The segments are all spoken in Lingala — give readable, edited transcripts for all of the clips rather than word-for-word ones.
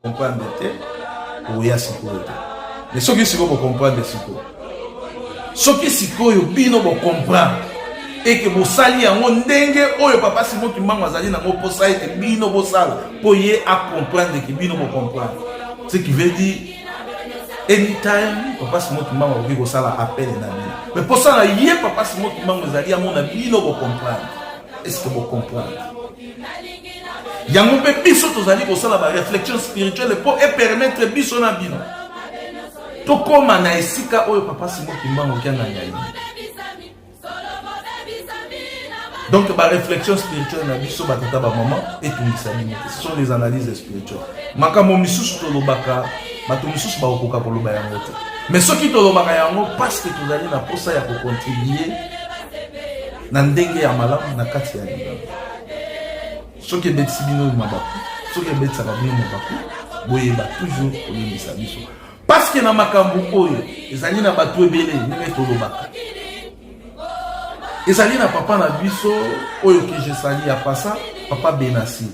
comprendre te oya sikoyo te. Mais soki sikoyo bo comprendre sikoyo. Soki sikoyo bino bo comprendre et que bo sali yango ndenge oyo papa Simon Kimbangu azali nango posa ete bino bo sala po ye a comprendre que bino bo comprendre. Ce qui veut dire anytime papa Simon Kimbangu oki ko sala appel na bino. Mais pour ça ye papa Simon Kimbangu azali yango na bino bo comprendre. Est-ce que vous comprenez? Yango pe biso tozali ko sala ba réflexion spirituelle pour permettre biso na bino. To koma na esika oyo papa Simon Kimbangu kianga nyayi. Donc ba réflexion spirituelle na biso ba tata ba maman et tout ça ce sont les analyses spirituelles. Makambo misusu to lobaka, bato misusu ba okoka ko loba yango te. Mais soki to lobaka yango parce que tozali na posa ya ko contribuer na ndenge ya malamu na kati ya libanga. Soki betisi bino mabaku, soki betisa bino mabaku, boyeba toujours koyebisa biso. Parce que na makambo oyo ezali na bato ebele ndenge tolobaka. Ezali na papa na biso oyo que je sali ya pasa, papa Benassi.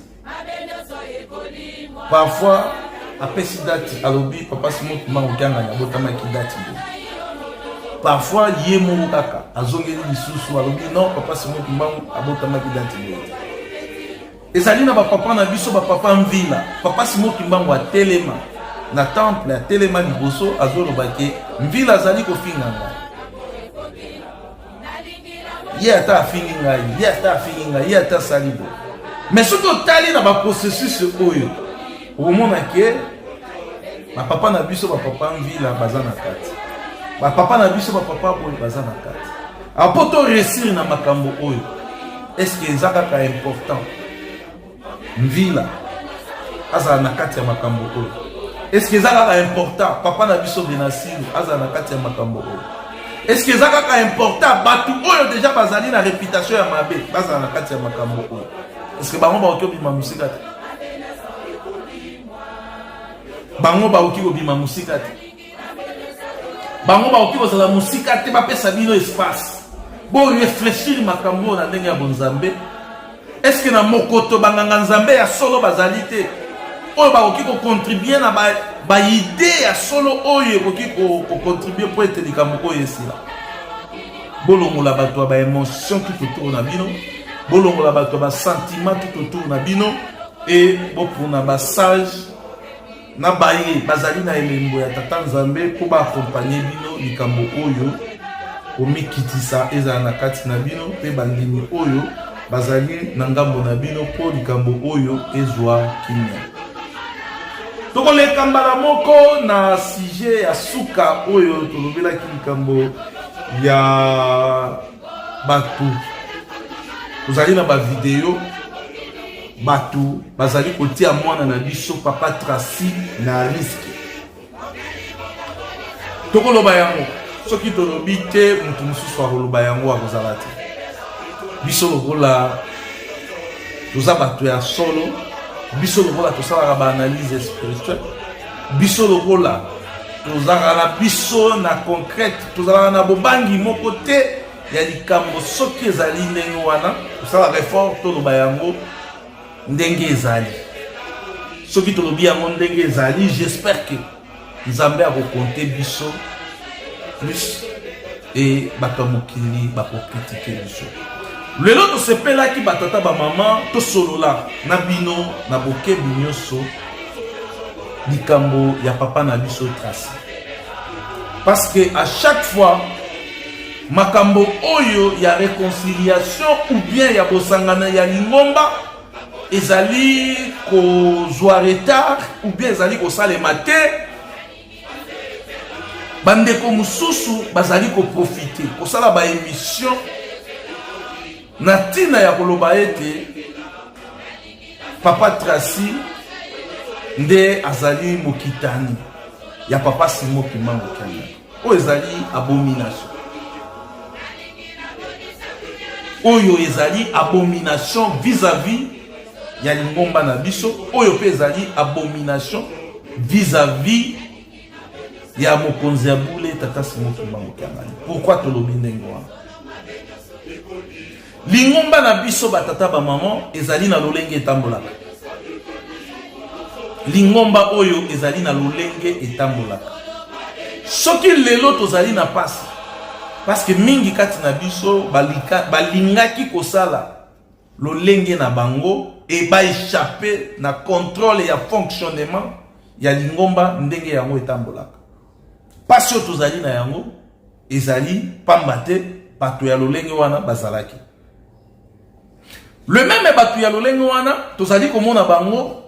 Parfois apesi dati alobi papa Simon Kimbangu kianga na botama ki dati. Parfois yemo kaka azongeli lisusu alobi non papa Simon Kimbangu abotama ki dati. Ezali na ba papa na biso ba papa mvila papa Simon Kimbangu a telema na temple a telema liboso azoloba ke mvila azali ko finga ye ata fingi ngai ye ata fingi ngai ye ata salibo. Mais ce que tali na ba processus oyo omona ke ba papa na biso ba papa mvila bazana kati ba papa na biso ba papa boy bazana kati apoto réussir na makambo oyo. Est-ce que ezaka ka important mvila azala na kati ya makambo oyo? Est-ce que ezaka ka important papa na biso Benassi azala na kati ya makambo oyo? Est-ce que ezaka ka important batu oyo déjà bazali na réputation ya mabe bazala na kati ya makambo oyo? Est-ce que bango ba okobi ma musika te? Bango ba okobi bima musika te? Bango ba okobi kozala musika te ba pesa bino espace bo réfléchir makambo na ndenge ya bonzambe? Est-ce que na mokoto banganga nzambe ya solo bazali te oyo bakoki ko contribuer na ba idée ya solo oyo koki ko contribuer pour être likambo oyo esila? Bolongola bato ba émotion tout autour na bino, bolongola bato ba sentiment tout autour na bino et bopuna ba sage na baye bazali na elembo ya tata nzambe ko ba accompagner bino likambo oyo omikitisa ezala na kati na bino pe bandimi oyo bazali na ngambo na bino po likambo oyo ezwa kimia. Tokoleka mbala moko na sujet ya suka oyo tolobelaki likambo ya batu. Ozali na ba video batu bazali kotia mwana na biso papa Tracy na risque. Tokoloba yango soki tolobi te mutu mususu akoloba yango akozala te. Biso lokola toza bato ya solo, biso lokola tosalaka ba analyse spirituelle, biso lokola tozalaka na biso na concrète, tozalaka na bobangi moko te ya likambo soki ezali ndenge wana tosalaka effort toloba yango ndenge ezali. Soki tolobi yango ndenge ezali, j'espère que Nzambe akokonte biso plus et bato mokili bakokritike biso. Lelo to sepela ki batata ba mama to solola na bino na bokebi nyonso likambo ya papa na biso Tracy. Parce que à chaque fois makambo oyo ya réconciliation ou bien ya bosangana ya lingomba ezali kozwa retard ou bien ezali kosalema te, bandeko mususu bazali ko profiter kosala ba émission na tina ya koloba ete papa Tracy nde azali mokitani ya papa Simon Kimbangu Kenya. Oyo ezali abomination. Oyo ezali abomination vis-à-vis ya lingomba na biso. Oyo pe ezali abomination vis-à-vis ya mokonzi ya bule tata Simon Kimbangu Kenya. Pourquoi tolobi ndenge wana? Lingomba na biso batata ba maman ezali na lolenge etambolaka. lingomba oyo ezali na lolenge etambolaka. Soki lelo tozali na pasi parce que mingi kati na biso balingaki kosala lolenge na bango et ba échapper na contrôle ya fonctionnement ya lingomba ndenge yango etambolaka. Pasi oyo tozali na yango ezali pamba te bato ya lolenge wana bazalaki. Le même bato ya lolenge wana tozali komona bango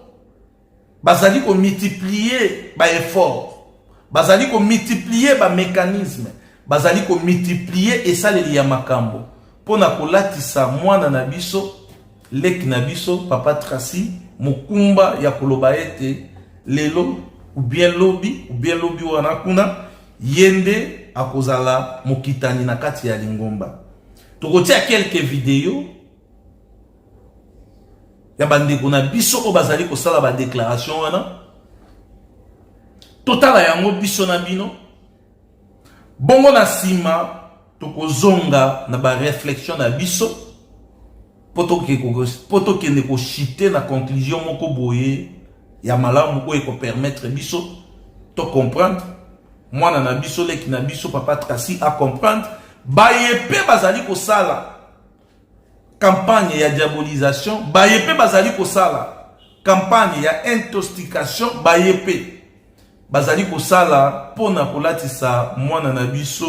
bazali ko multiplier ba effort, bazali ko multiplier ba mécanisme, bazali ko multiplier esaleli ya makambo pona kolatisa mwana na biso leki na biso papa Tracy mokumba ya koloba ete lelo ou bien lobi wana kuna yende akozala mokitani na kati ya lingomba. Tokotia quelques vidéos ya bandeko na biso ko bazali kosala ba déclaration wana totala yango biso na bino bongo na sima tokozonga na ba réflexion na biso poto kende ko chiter na conclusion moko boye ya malamu oyo ko permettre biso to comprendre mwana na biso leki na biso papa Tracy a comprendre bayepe bazali kosala campagne ya diabolisation, bayepe bazali kosala campagne ya intoxication, bayepe bazali kosala pona kolatisa mwana na biso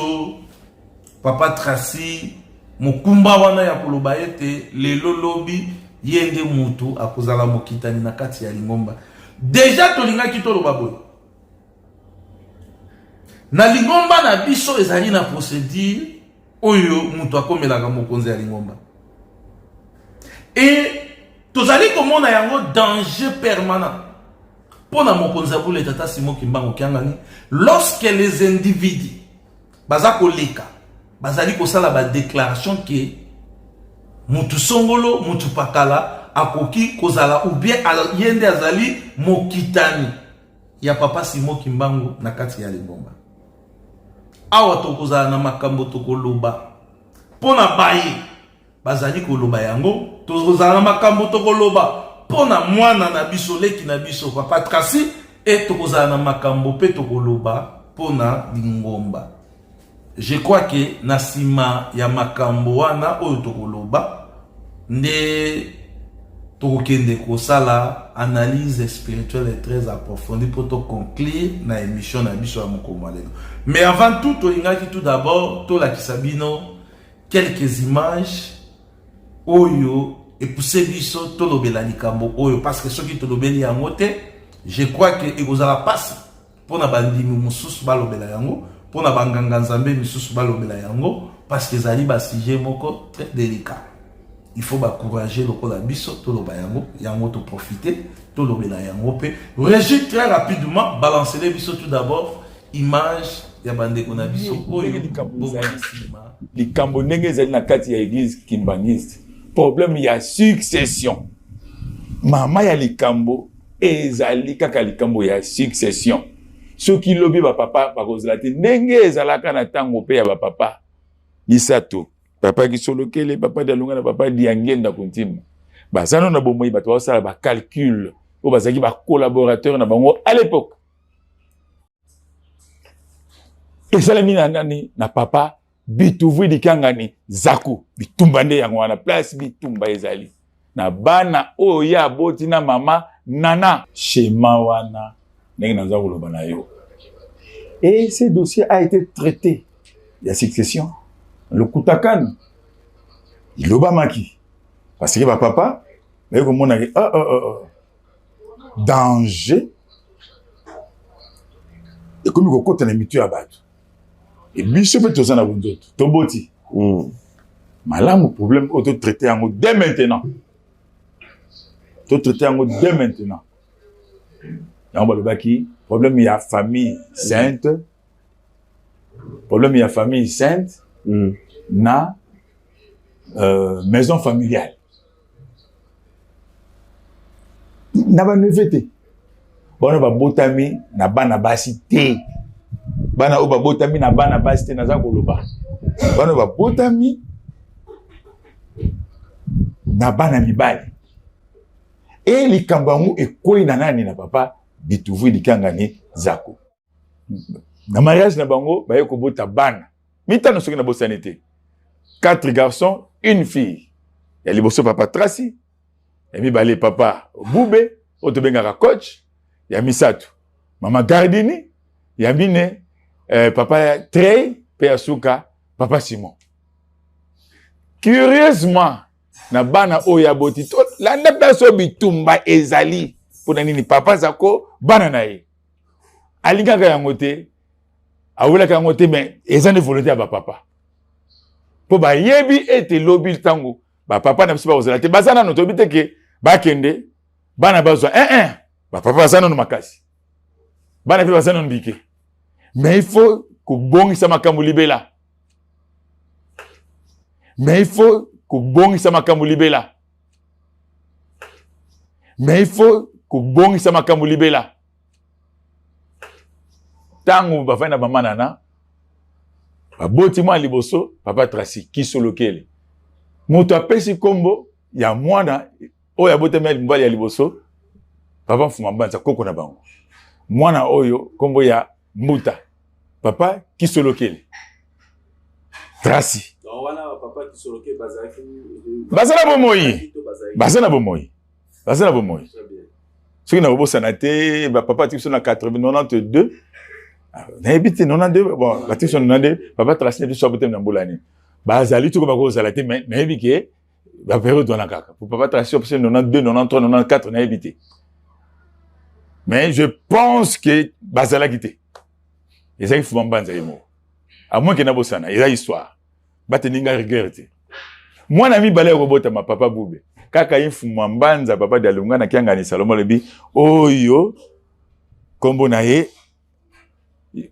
papa Tracy mokumba wana ya koloba ete lelo lobi yende mutu akozala mokitani na kati ya lingomba. Deja tolingaki toloba boye na lingomba na biso ezali na procédure oyo mutu akomelaka mokonzi ya lingomba. Et tozali komona yango danger permanent pour na mokonzi abule tata Simon Kimbangu Kiangani lorsque les individus bazako leka bazali kosala ba déclaration que mutu songolo mutu pakala akoki kozala ou bien yende azali mokitani ya papa Simon Kimbangu na kati ya lingomba. Awa tokozala na makambo tokoloba pona baye bazali koloba yango tozala na makambo tokoloba pona mwana na biso leki na biso papa Tracy et tokozala na makambo pe tokoloba pona lingomba. Je crois que na sima ya makambo wana oyo tokoloba nde tokokende kosala analyse spirituelle et très approfondie pour to conclure na émission na biso ya mokomo lelo. Mais avant tout tolingaki tout d'abord tolakisa bino quelques images oyo epoussé biso tolobela likambo oyo parce que ceux qui tolobeli yango te je crois que ekozala passe pona bandimi mususu balobela yango pona banganga nzambe misusu balobela yango parce que ezali ba sujet moko très délicat. Il faut encourager lokola biso toloba yango yango to profiter tolobela yango pe régir très rapidement balancer les biso tout d'abord image ya bandeko na biso oyo likambo ndenge ezali na kati ya église kimbangiste. Problème ya succession. Mama ya likambo ezali kaka likambo ya succession. Soki lobi ba papa bakozala te ndenge ezalaka na tango pe ya ba papa misato. Papa Kisolokele, papa Dalunga na papa Diangenda kontima. Bazano na bomoi bato basala ba calcul o bazaki ba collaborateur na bango à l'époque. Et salami na nani na papa bituvu dikangani zaku bitumbande yango wana place bitumba ezali na bana oya boti na mama nana schéma wana ndenge naza koloba na yo. Et ce dossier a été traité. Il y a succession. Le Koutakan, il l'obamaki. Parce que papa, comme on a dit, danger. Et comme il y a un mitu à battre. Et bien, je peux te dire, Toboti. Malam, problème, auto-traité en mode dès maintenant. Auto-traité en mode dès maintenant. Problème, il y a famille sainte. Problème, il y a famille sainte. Na maison familiale. Na ba nevete. Bana ba botami na bana basi te. Bana o ba botami na bana basi te naza koloba. Bana ba botami na bana mibali. Et likambangu ekoi na nani na papa Bitouvou Dikangani Zako. Na mariage na bango, baye ko bota bana. Mitano soki na bosanité. 4 garçons, 1 fille. Ya liboso papa Tracy. Ya mibale papa Boube, otobenga coach. Ya misato mama Gardini. Ya mine papa Trey, pe Asuka, papa Simon. Curieusement, na bana oya boti to landa plaso bitumba ezali. Pona nini papa Zako bana na ye. Alingaka yango te. Awulaka yango te mais ezane volonté ya ba papa. Po ba yebi ete lobi tango ba papa na biso ba ozala te bazana no to biteke ba kende bana bazwa ba papa bazana no makasi. Bana pe bazana no bike. Mais il faut ko bongisa makambo libela. Mais il faut ko bongisa makambo libela. Mais il faut ko bongisa makambo libela. Tango ba fana mama nana ba boti mwa liboso papa Tracy kisolokele. Moto apesi kombo ya mwana oyo abotema mbali ya liboso papa Fumambanza koko na bango. Mwana oyo kombo ya Mbuta papa kisolokele. Tracy wana papa kisolokele bazala bomoyi. Bazala bomoyi. Bazala bomoyi. Soki na bobosa te ba papa tiso na 92 na habité 92 bon la tiso 92 papa Tracy biso abotem na mbulani. Bazali tu ko zala te mais na habité ba période wana kaka. Pour papa Tracy option 92 93 94 na habité. Mais je pense que bazala quitté. Ezali Fumambanza yemo. À moins que na bosana, eza histoire. Bateninga regretté. Moi na mi balé robota ma papa Boube. Kaka Fumambanza papa Dalunga na kianga ni Salomo lebi oyo kombo na ye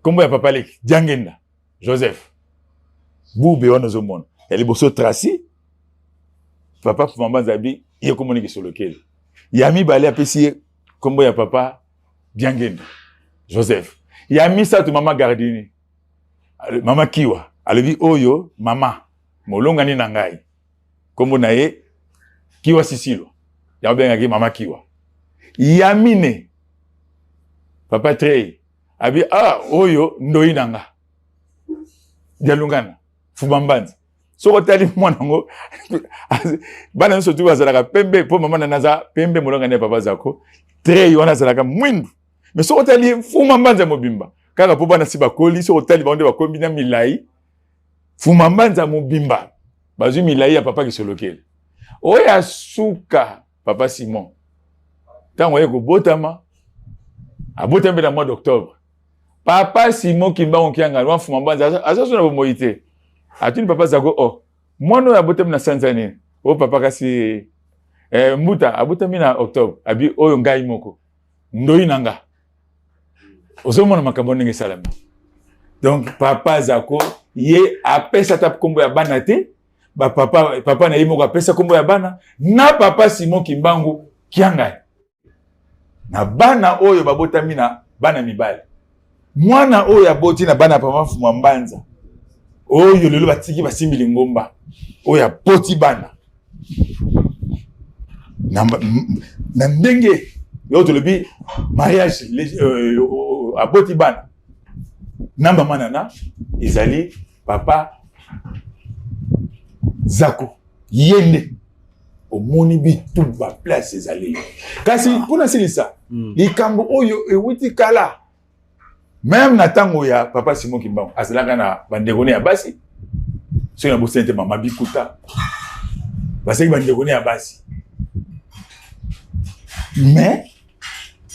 kombo ya papa leki Diangenda Joseph Boube wana zomona ya liboso Tracy papa Fumambanza bi ye kombo ni kisolokele ya mi balé apesi kombo ya papa Diangenda Joseph ya misa tu mama Gardini mama Kiwa alebi oyo mama molonga ni nangai kombo na ye Kiwa Sisilo ya benga ki mama Kiwa ya mine papa Trey abi oyo ndoi nanga Dialungana Fumambanza soko tali mwana ngo bana nso tu bazalaka pembe po mama naza pembe molonga ne papa Zako Trey wana zalaka mwindu mais soko tali Fumambanza mobimba kaka po bana siba koli soko tali bande ba kombina milai Fumambanza mobimba bazui milai ya papa kisolokele oya suka papa Simon tango yeko botama abotama na mois d'octobre papa Simon kimbango kianga lwa Fumambanza azaso na bomoite atuni papa Zako mwana ya botama na sanzani papa kasi Mbuta abotami na octobre abi oyo ngai moko ndoi nanga ozomona makambo ndenge salama. Donc papa Zako ye apesa ta kombo ya bana te ba papa na yimo ko apesa kombo ya bana na papa Simon Kimbangu kianga na bana oyo babotami na bana mibali mwana oyo aboti na bana papa Fumambanza oyo lelo batiki basimbili ngomba oyo apoti bana na ndenge yo to lebi mariage aboti bana namba manana ezali papa Zako yende omoni bitu ba place ezali kasi pona silisa likambo oyo ewuti kala même na tango ya papa Simon Kimbangu asalaka na bandekone ya basi so na bosente mama bikuta baseki bandekone ya basi mais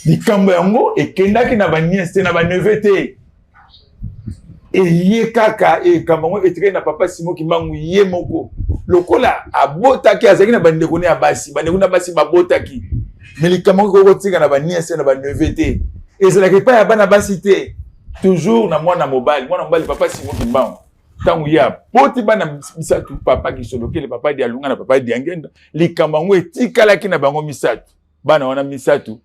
likambo yango ekendaki na baniese na baneve te eye kaka ekambo etikali na papa Simon Kimbangu ye moko lokola abotaki azaki na bandekone ya basi bandekone ya basi babotaki mais likambo ko kotika na baniese na baneve te ezalaki pa ya bana basi te toujours na mwana mobali papa Simon Kimbangu tangu ya poti bana misatu papa kisolokele papa Dialunga na papa Diangenda likambo ngo etikalaki na bango misatu bana wana misatu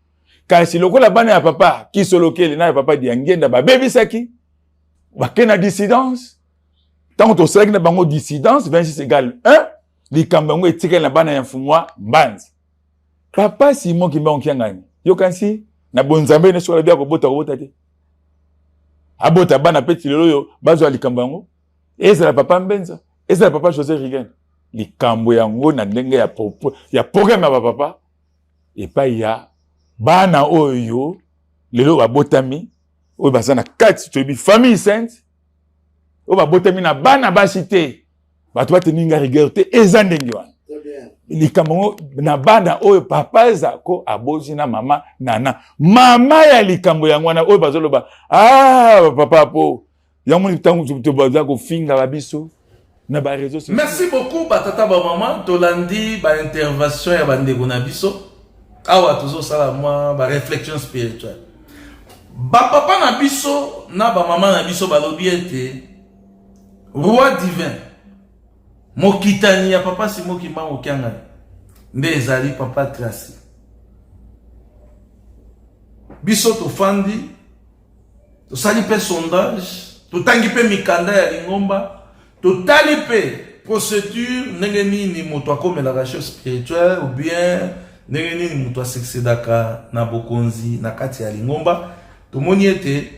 kasi lokola bana ya papa kisolokele na ya papa Diangenda babebisaki bakena dissidence tango to seleki na bango dissidence 26 égale 1 likambo ngo etikali na bana ya Mfumwa Mbanza papa Simon Kimbangu kiangani yokansi na bonzambe ne sola bia ko bota te abota bana peti lelo yo bazo likambo yango ezala papa Mbenza ezala papa José Rigen likambo yango na ndenge ya programme ya papa epa ya bana oyo lelo babotami oyo bazana kati toyebi famille sainte oyo babotami na bana basi te bato bateninga rigueur te eza ndenge wana likambo na bana oyo papa Zako abozi na mama Nana mama ya likambo yango wana oyo bazoloba papa po yango ntango tobaza kofinga babiso na ba réseaux sociaux. Merci beaucoup batata ba maman tolandi ba intervention ya bandeko na biso awa tozo sala moi ba réflexion spirituelle ba papa na biso na ba maman na biso balobi ete roi divin mokitani ya papa Simon Kimbangu Kiangani nde ezali papa Tracy biso tofandi tosali pe sondage totangi pe mikanda ya lingomba totali pe procédure ndenge nini moto akomelaka chose spirituelle ou bien ndenge nini moto aseksedaka na bokonzi na kati ya lingomba tomoni ete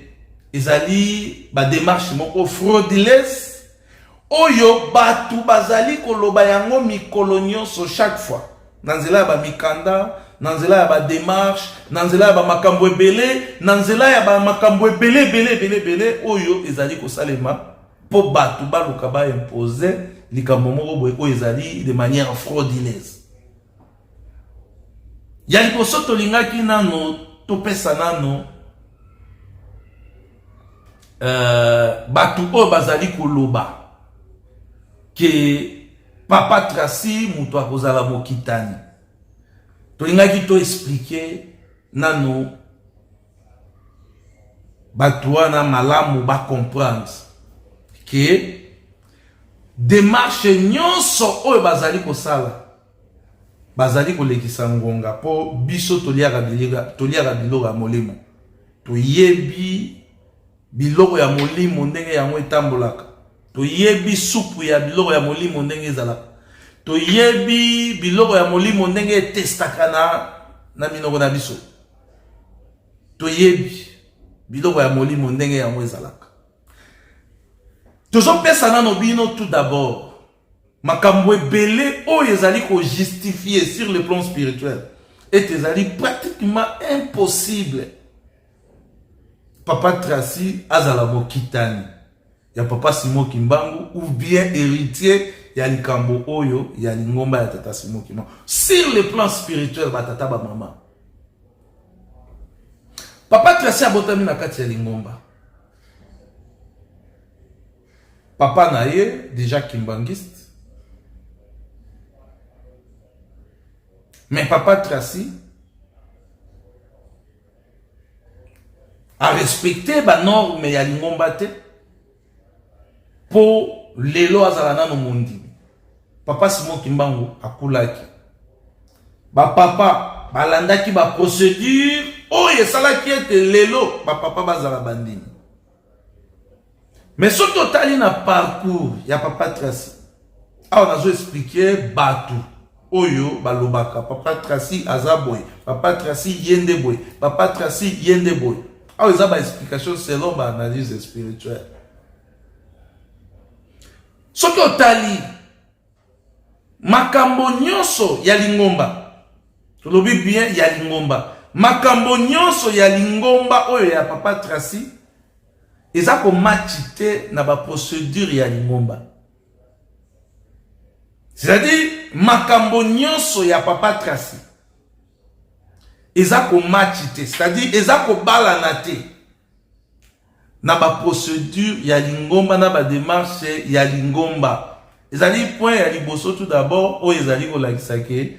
ezali ba démarche moko frauduleuse oyo batu bazali koloba yango mikolo nyonso chaque fois na nzela ya ba mikanda na nzela ya ba démarche na nzela ya ba makambo ebele na nzela ya ba makambo ebele oyo ezali kosalema po batu baluka ba imposer likambo moko boye oyo ezali de manière frauduleuse ya liboso tolingaki nano topesa nano batu oyo bazali koloba que papa Tracy muto akozala mokitani tolingaki to expliquer nano batu wana malamu ba comprendre que démarche nyonso oyo bazali kosala bazali kolekisa ngonga po biso toliaka biloko ya molimo toyebi biloko ya molimo ndenge yango etambolaka toyebi supu ya biloko ya molimo ndenge ezalaka toyebi biloko ya molimo ndenge etestaka na minoko na biso toyebi biloko ya molimo ndenge yango ezalaka tozopesa nano bino tout d'abord makambo ebele oyo ezali justifier sur le plan spirituel et ezali pratiquement impossible papa Tracy azala mokitani ya papa Simon Kimbangu ou bien héritier ya likambo oyo ya lingomba ya tata Simon Kimbangu sur le plan spirituel batata ba mama papa Tracy abotami na kati ya lingomba papa na ye déjà kimbangiste mais papa Tracy a respecté ba norme ya lingomba te po lelo azala nano mondimi papa Simon Kimbangu akulaki ba papa balandaki ba procédure oyo esalaki ete lelo ba papa bazala bandimi mais soki otali na parcours ya papa Tracy awa nazo expliquer batu oyo balobaka papa Tracy azaboy papa Tracy yende boy papa Tracy yende boy awa eza ba explication selon ba analyse spirituelle soki otali makambo nyonso ya lingomba tolobi bien ya lingomba makambo nyonso ya lingomba oyo ya papa Tracy eza ko match te na ba procédure ya lingomba c'est-à-dire makambo nyonso ya papa Tracy eza ko match te c'est-à-dire eza ko balana te na ba procédure ya lingomba na ba démarche ya lingomba ezali point ya liboso tout d'abord oyo ezali ko lakisa ke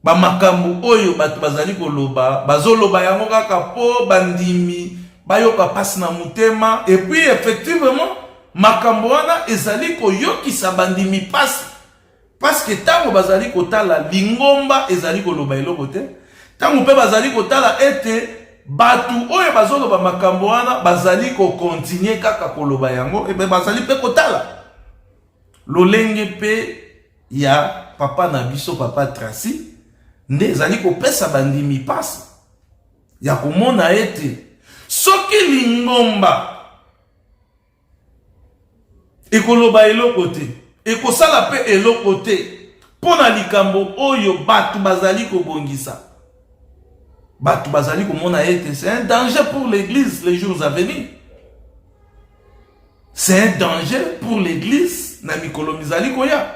ba makambo oyo bato bazali koloba bazoloba yango kaka po bandimi bayoka pasi na mutema et puis effectivement makambo wana ezali koyokisa bandimi pasi parce que tango bazali kotala lingomba ezali koloba eloko te tango mpe bazali kotala ete batu oyo bazoloba makambo wana bazali kokontinue kaka koloba yango ebe bazali mpe kotala lolenge mpe ya papa na biso papa Tracy nde ezali kopesa bandimi pasi ya komona ete soki lingomba ekoloba eloko te ekosala pe eloko te pona likambo oyo batu bazali kobongisa batu bazali komona ete c'est un danger pour l'église les jours à venir. C'est un danger pour l'église na mikolo mizali koya.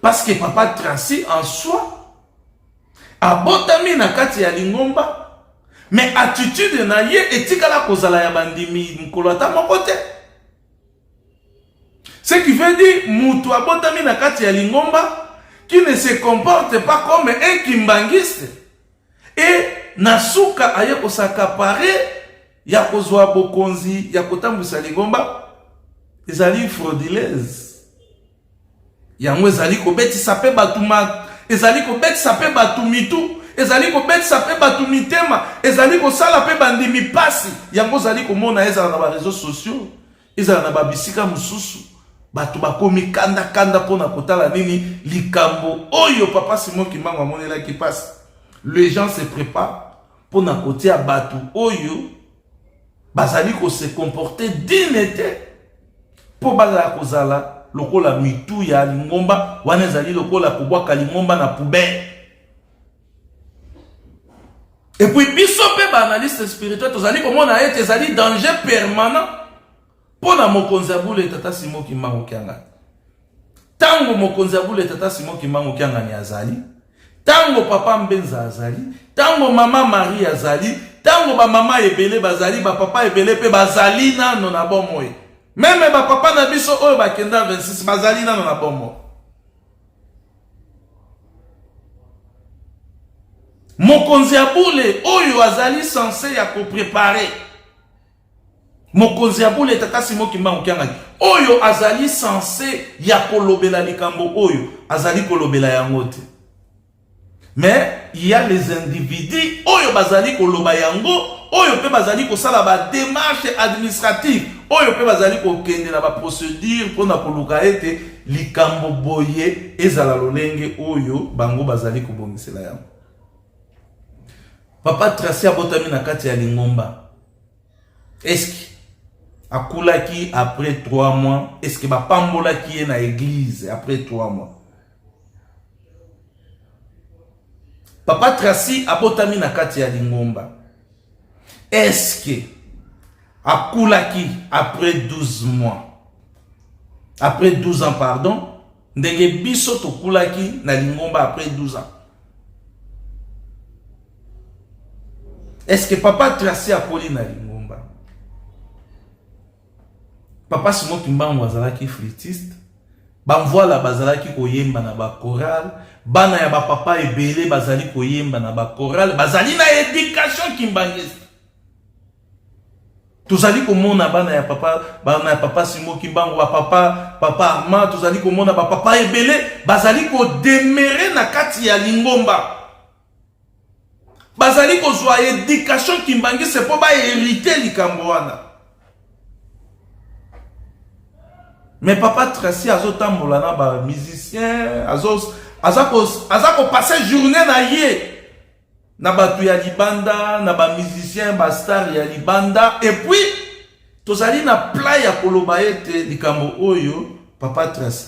Parce que papa Tracy en soi abotami na kati ya lingomba mais attitude na ye etikala kozala ya bandimi mikolo ata moko te. Ce qui veut dire mutu abotami na kati ya lingomba qui ne se comporte pas comme un kimbangiste et nasuka aye kosakapare ya kozwa bokonzi ya kotambwisa lingomba ezali frauduleuse. Yango ezali kobetisa pe batuma ezali kobetisa pe batumitu ezali kobetisa pe batumitema ezali kosala pe bandimi pasi yango ezali komona ezala na ba réseaux sociaux ezala na babisika mususu batu bakomi kanda kanda pona kotala nini likambo oyo papa Simon Kimbangu amonela ki passe. Les gens se préparent pona kotia batu oyo bazali ko se comporter dignité po bazala kozala lokola mitu ya lingomba wana ezali lokola kobwaka lingomba na poubelle. Et puis biso pe ba analyste spirituel tozali komona ete ezali danger permanent pona mokonzi ya bule tata Simon Kimbangu Kiangani. Tango mokonzi ya bule tata Simon Kimbangu Kiangani azali, tango papa Mbenza azali, tango mama Marie azali, tango ba mama ebele bazali, ba papa ebele pe bazali nano na bomoye. Même ba papa na biso oyo bakenda 26 bazali nano na bomo. Mokonzi ya bule oyo azali censé ya ko préparer. Mokonzi ya bule tata Simon Kimbangu Kiangani oyo azali censé ya kolobela likambo oyo azali kolobela yango te. Mais il y a les individus oyo bazali koloba yango oyo pe bazali kosala ba démarche administrative oyo pe bazali kokende na ba procédure pona koluka ete likambo boye ezala lolenge oyo bango bazali kobongisela yango. Papa Tracy abotami na kati ya lingomba. Est-ce que akulaki après 3 mois? Est-ce que bapambolaki ye na église après 3 mois? Papa Tracy abotami na kati ya lingomba. Est-ce que akulaki après 12 mois? Après 12 ans, pardon. Ndenge biso tokulaki na lingomba après 12 ans. Est-ce que Papa Tracy akoli na lingomba? Papa Simon Kimbangu azalaki flûtiste. Bamvoila bazalaki koyemba na ba chorale. Bana ya ba papa ebele bazali koyemba na ba chorale. Bazali na éducation kimbangiste. Tozali komona bana ya papa Simon Kimbangu ba papa Armand tozali komona ba papa ebele bazali ko demeurer na kati ya lingomba. Bazali kozwa éducation kimbangiste po ba hériter likambo wana. Mais Papa Tracy azotambola na ba musicien azako passer journée na ye na batu ya libanda na ba musicien ba star ya libanda et puis tozali na pla ya koloba ete likambo oyo Papa Tracy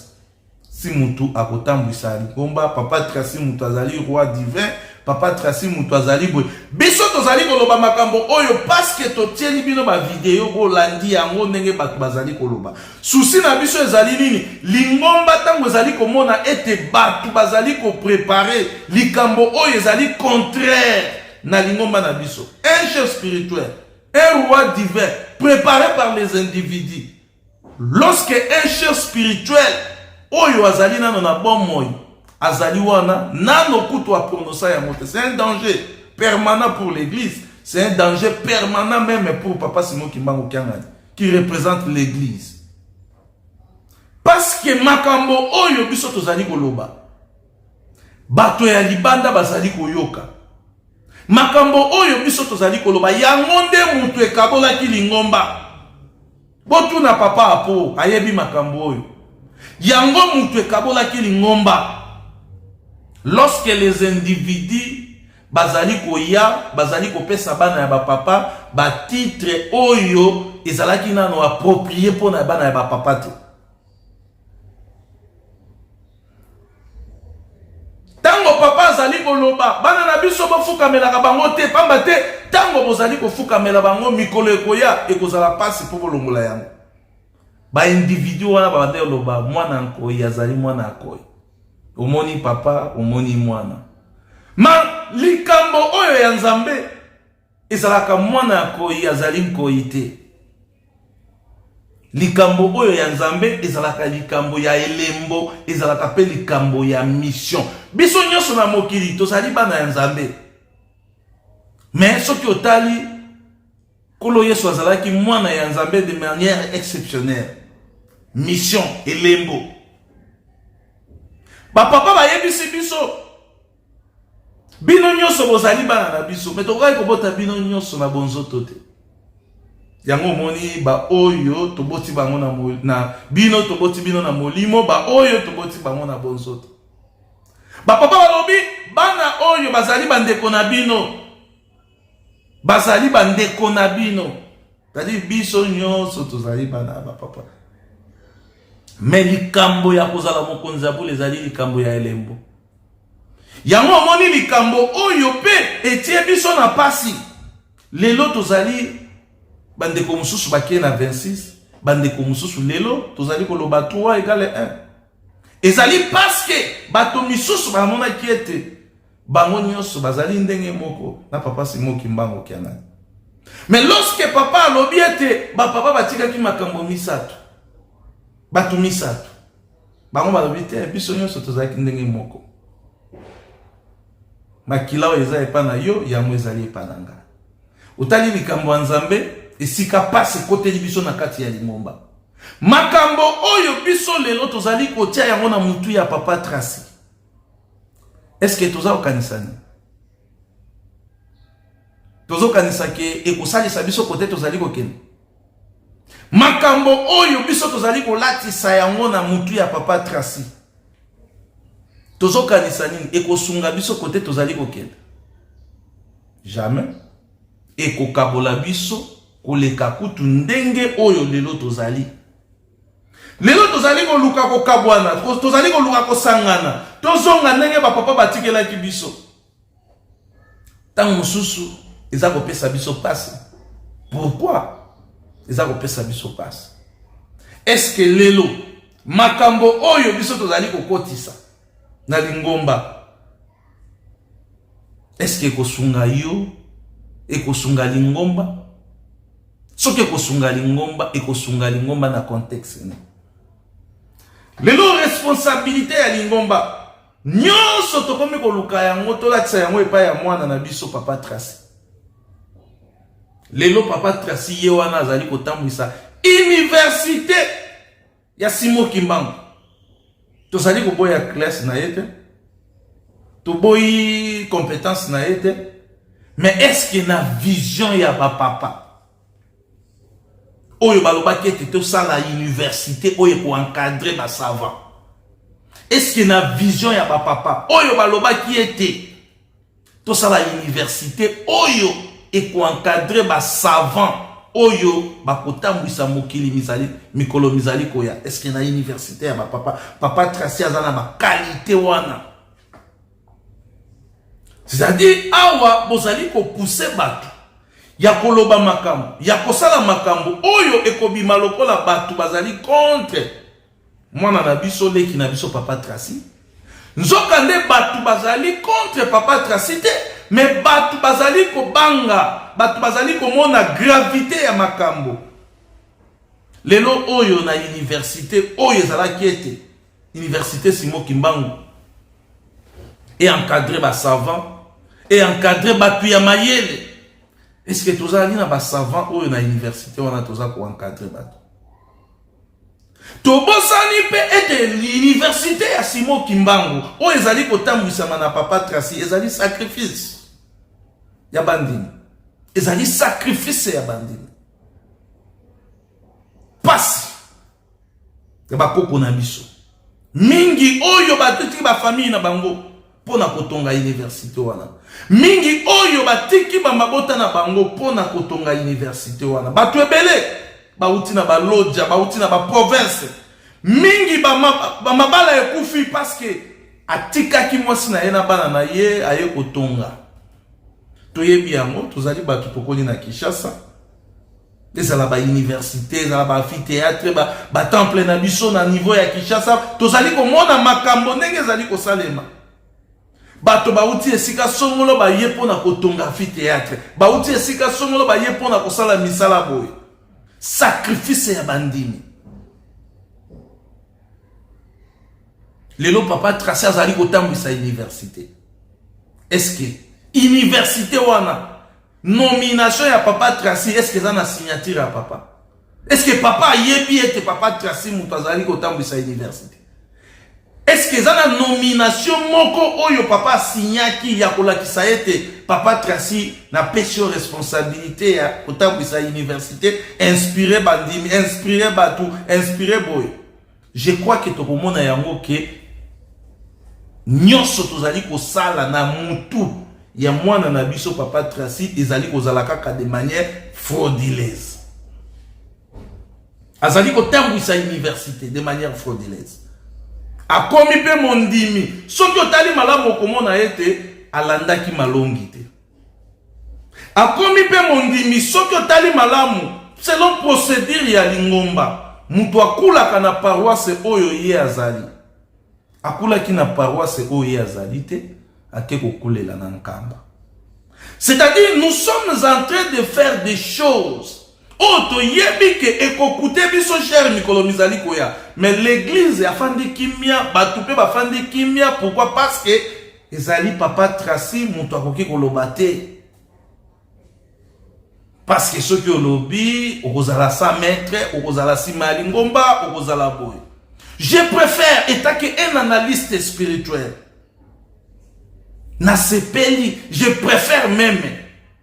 si mutu akotambwisa lingomba. Papa Tracy mutu azali roi divin. Papa Tracy mutu azali boy biso tozali koloba makambo oyo parce que totieli bino ba vidéo ko landi yango ndenge batu bazali koloba. Souci na biso ezali nini? Lingomba tango ezali komona ete batu bazali ko préparer likambo oyo ezali contraire na lingomba na biso. Un chef spirituel, un roi divin préparé par les individus. Lorsque un chef spirituel oyo azali nano na bon moyo azali wana nano kutu a prononcer ya mote, c'est un danger permanent pour l'église, c'est un danger permanent même pour Papa Simon Kimbangu Kiangani qui représente l'église. Parce que makambo oyo biso tozali koloba bato ya libanda bazali koyoka. Makambo oyo biso tozali koloba yango nde mutu ekabolaki lingomba. Botuna papa apo ayebi makambo oyo yango mutu ekabolaki lingomba. Lorsque les individus bazali koya bazali kopesa bana ya bapapa batitre oyo ezalaki nano approprié mpona bana ya bapapa te. Tango papa azali koloba bana na biso bofukamelaka bango te, pamba te tango bozali kofukamela bango mikolo ekoya ekozala pasi mpo bolongola yango. Individu wana babande loba mwana nkoyi azali mwana akoyi, omoni papa omoni mwana. Ma likambo oyo ya Nzambe ezalaka mwana akoyi azali nkoyi te. Likambo oyo ya Nzambe ezalaka likambo ya elembo, ezalaka pe likambo ya mission. Biso nyonso na mokili tozali bana ya Nzambe. Mais soki otali Kolo Yesu azalaki mwana ya Nzambe de manière exceptionnelle. Mission elembo. Papa bayebisi biso bino nyonso bozali bana na biso, mais tokai kobota bino nyonso na bonzoto te. Yango moni ba oyo toboti bango na bino toboti bino na molimo, ba oyo toboti bango na bonzoto. Papa balobi bana oyo bazali bandeko na bino, bazali bandeko na bino, tadi biso nyonso tozali bana ba papa. Mais likambo ya kozala mokonzi ya bule ezali likambo ya elembo. Yango moni likambo oyo pe etie biso na pasi. Lelo tozali bandeko mususu bakie na 26, bandeko mususu lelo tozali koloba 3 égale 1. Ezali parce que bato misusu bamona kiete bango nyonso bazali ndenge moko na papa simoki mbango kianani. Mais lorsque papa alobi ete ba papa batikaki makambo misato, bato misato bango balobi te biso nyonso tozali ndenge moko. Makila eza epa na yo yango ezali epa na nga. Utali likambo ya Nzambe esika pasi kote biso na kati ya lingomba. Makambo oyo biso lelo tozali kotia yango na mutu ya papa Tracy. Est-ce que toza okanisani? Tozo kanisa ke ekosalisa biso kote tozali kokende. Makambo oyo biso tozali kolatisa yango na mutu ya papa Tracy. Tozo kanisa nini ekosunga biso kote tozali kokende? Jamais. Ekokabola biso koleka kutu ndenge oyo lelo tozali. Lelo tozali koluka kokabwana, tozali koluka kosangana, tozonga ndenge ba papa batikelaki biso. Tango mususu eza kopesa biso pasi. Pourquoi eza kopesa biso pasi? Est-ce que lelo makambo oyo biso tozali kokotisa na lingomba, est-ce que kosunga yo ekosunga lingomba? Soki ekosunga lingomba, ekosunga lingomba na contexte ni. Lelo responsabilité ya lingomba nyonso tokomi koluka yango tolatisa yango epa ya mwana na biso papa Tracy. Lelo papa Tracy ye wana azali kotambwisa université ya Simoki Mbangu. Tozali koboya classe na yete, toboyi compétence na yete, mais est-ce que na vision ya ba papa oyo balobaki ete tosala université oyo ko encadrer ba savant? Est-ce que na vision ya ba papa oyo balobaki ete tosala université oyo eko encadrer ba savant oyo bakotambwisa mokili mizali mikolo mizali koya? Est-ce que na université ya ba papa Tracy azana ba qualité wana? C'est-à-dire awa bozali ko pousser bato ya koloba makambo, ya kosala makambo oyo ekobima lokola bato bazali contre mwana na biso leki na biso papa Tracy. Nzokande bato bazali contre papa Tracy te, mais bato bazali kobanga, bato bazali komona gravité ya makambo. Lelo oyo na université oyo ezalaki ete université Simoki Mbangu et encadrer ba savant et encadrer bato ya mayele. Est-ce que tozali na ba savant oyo na université wana toza ko encadrer bato? Tobosani pe ete l'université ya Simoki Mbangu oyo ezali kotambwisama na papa Tracy ezali sacrifice ya bandini. Ezali sacrifice ya bandini. Pasi ya bakoko na biso mingi oyo batuti ba famille na bango pona kotonga université wana. Mingi oyo batiki ba mabota na bango pona kotonga université wana. Batu ebele bauti na ba lodja, bauti na ba province. Mingi ba mabala ekufi parce que atika ki mwasi na ye na bana na ye aye kotonga. Toyebi yango tozali batu tokoni na Kinshasa. Ezala ba université, ezala ba amphithéâtre, ba temple na biso na niveau ya Kinshasa, tozali komona makambo ndenge ezali kosalema. Bato bauti esika songolo ba ye pona kotonga amphithéâtre, bauti esika songolo ba ye pona kosala misala boye. Sacrifice ya bandimi. Lelo papa Tracy azali kotambwisa université. Est-ce que université wana nomination ya papa Tracy, est-ce que ça na signature à papa? Est-ce que papa yebi ete papa Tracy mutazali kotambwisa université? Est-ce que ça na nomination moko oyo papa signaki ya kolakisa ete papa Tracy na pêche responsabilité ya kotambwisa université, inspiré bandimi, inspiré batu, inspiré boy? Je crois que tokomona yango ke nyonso tozali kosala na mutu ya mwana na biso papa Tracy ezali kozala kaka de manière frauduleuse. Azali kotambwisa université de manière frauduleuse. Akomi pe mondimi. Soki otali malamu okomona ete alandaki malongi te. Akomi pe mondimi. Soki otali malamu selon procédure ya Lingomba. Mutu akulaka na paroisse oyo ye azali. Akulaki na paroisse oyo ye azali te. Ake kokulela na nkamba. C'est-à-dire, nous sommes en train de faire des choses. Oto yebike ekokute biso cher mikolo mizali koya. Mais l'église a fandi kimia, batupe ba fandi kimia. Pourquoi? Parce que ezali papa Tracy mutu akoki kolobate. Parce que ceux qui ont lobby, okozala 100 mètres, okozala Simali Ngomba, okozala boy. Je préfère étaquer un analyste spirituel. Nasepeli, je préfère même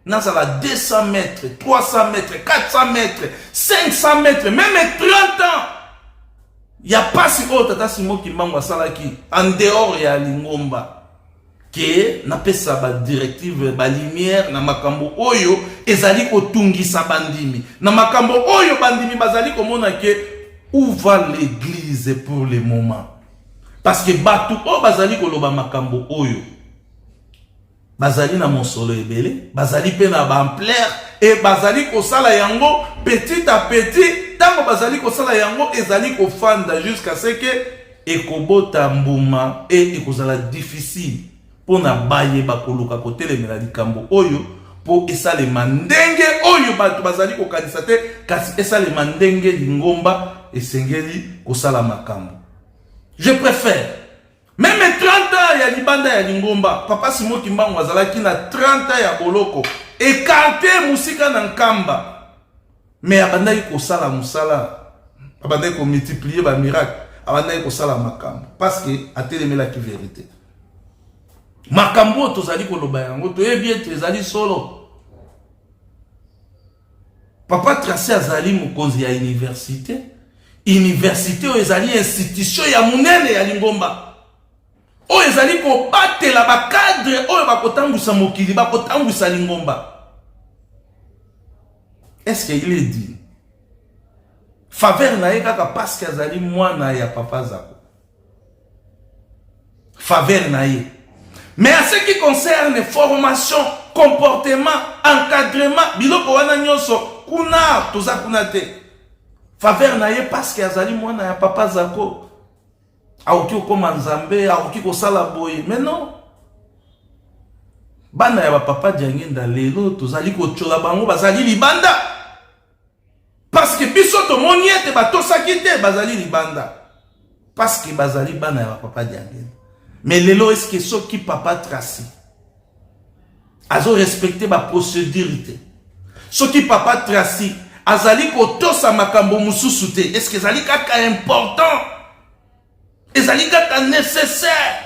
Nazala 200 mètres, 300 mètres, 400 mètres, 500 mètres, même 30 ans. Il n'y a pas si haut tata simo ki mangwa salaki en dehors ya Lingomba. Que na pesa ba directive ba lumière na makambo oyo ezali kotungisa bandimi. Na makambo oyo bandimi bazali komona ke où va l'église pour le moment. Parce que batu o bazali koloba makambo oyo. Bazali na monsolo ebele, bazali pe na bampleur et bazali kosala yango petit à petit, tango bazali kosala yango ezali kofanda jusqu'à ce que ekobota mbuma et ekozala difficile pona baye bakoluka kotelemela likambo oyo po esale mandenge oyo batu bazali kokanisa te kasi esale mandenge Lingomba esengeli kosala makambo. Je préfère même 30 ans ya libanda ya Lingomba, papa Simo Kimbangu azalaki na 30 ans ya boloko, écarté musika na nkamba. Mais abandaki kosala musala, abandaki ko multiplier ba miracle, abandaki kosala makambo parce que atelemela ki vérité. Makambo tozali koloba yango toyebi ete ezali solo. Papa Tracy azali mokonzi ya université, université oyo ezali institution ya munene ya Lingomba. Oyo ezali ko batela ba cadre oyo bakotambwisa mokili bakotambwisa Lingomba. Est-ce qu'il est dit faveur na ye kaka parce que azali mwana ya papa Zako. Faveur na ye. Mais à ce qui concerne formation, comportement, encadrement, biloko wana nyonso kuna toza kuna te. Faveur na ye parce que azali mwana ya papa Zako. Aoki okoma nzambe, aoki kosala boye. Mais non. Bana ya papa Diangenda lelo tozali kochola bango bazali libanda. Parce que biso to moniete batosaki te bazali libanda. Parce que bazali bana ya papa Diangenda. Mais lelo est-ce que soki papa Tracy azo respecter ba procédure te. Soki papa Tracy azali kotosa makambo mususu te. Est-ce que ezali kaka important? Ezali kaka nécessaire.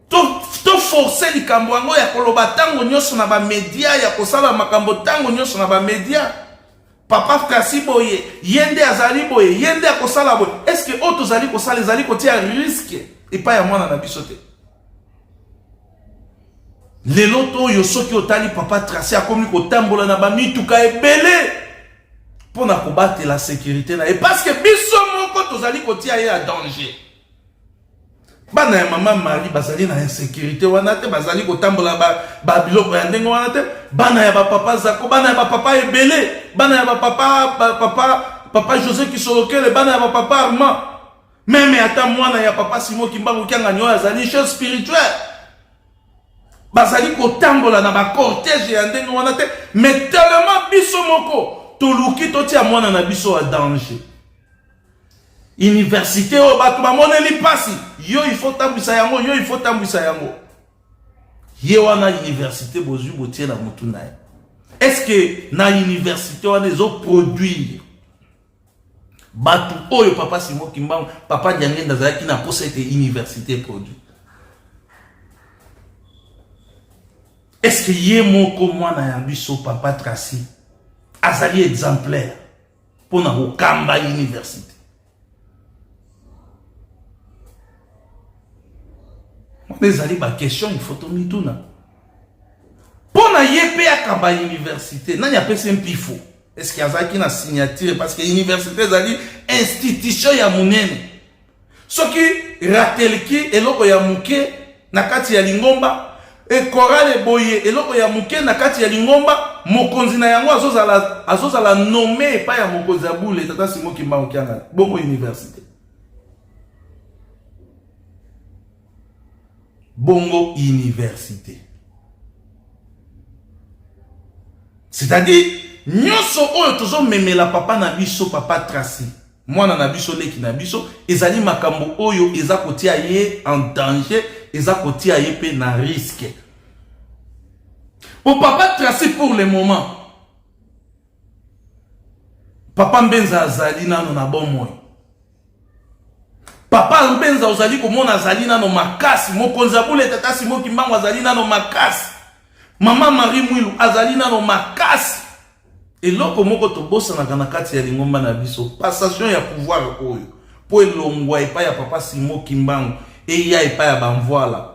To forcer likambo yango ya koloba tango nyonso na ba media ya kosala makambo tango nyonso na ba media. Papa Tracy boye, yende azali boye, yende akosala boye. Est-ce que auto zali kosala ezali kotia risque et pas ya mwana na biso te? lelo to yo soki otali papa Tracy akomi kotambola na ba mituka ebele pour na kobattre la sécurité na et parce que biso moko tozali kotia ye à danger. Bana ya mama Marie bazali na insécurité wana te, bazali kotambola ba biloko ya ndenge wana te, bana ya ba papa Zako, bana ya ba papa ebele, bana ya ba papa José Kisolokele, bana ya ba papa Armand, même ata mwana ya papa Simon Kimbangu kianga nyo azali chose spirituelle. Bazali kotambola na ba cortège ya ndenge wana te, mais tellement biso moko toluki totia mwana na biso à danger. Université o batu ba moneli pasi, yo il faut tambisa yango, yo il faut tambisa yango. Ye wana université bozu botie na mutu na. Est-ce que na université wana ezo produire batu oyo papa Simon Kimbangu, papa Diangenda zaki na posa ete université produit? Est-ce que ye moko mwana ya biso papa Tracy azali exemplaire pour na kokamba université? Ezali ba question il faut tomituna. Pour na yepe akamba université, nani apese mpifo? Est-ce qu'il y a une signature parce que l'université ezali institution ya munene. Soki ratelki eloko ya muke na kati ya Lingomba e chorale boye eloko ya muke na kati ya Lingomba, mokonzi na yango azozala nommé pa ya mokonzi ya Bule tata Simon Kimbangu kianga bongo université. Bongo université. C'est-à-dire, nyonso oyo tozo memela papa na biso papa Tracy. Mwana na biso leki na biso, ezali makambo oyo eza kotia ye en danger, eza kotia ye pe na risque. Pour papa Tracy pour le moment, papa Mbenza azali nano na bon moyo. Papa Mbenza ozali komona azali nano makasi, mokonzi ya Bule tata Simon Kimbangu azali nano makasi, mama Marie Mwilu azali nano makasi. Eloko moko tobosanaka na kati ya Lingomba na biso, passation ya pouvoir oyo po elongwa epai ya papa Simon Kimbangu eya epai ya bamvoala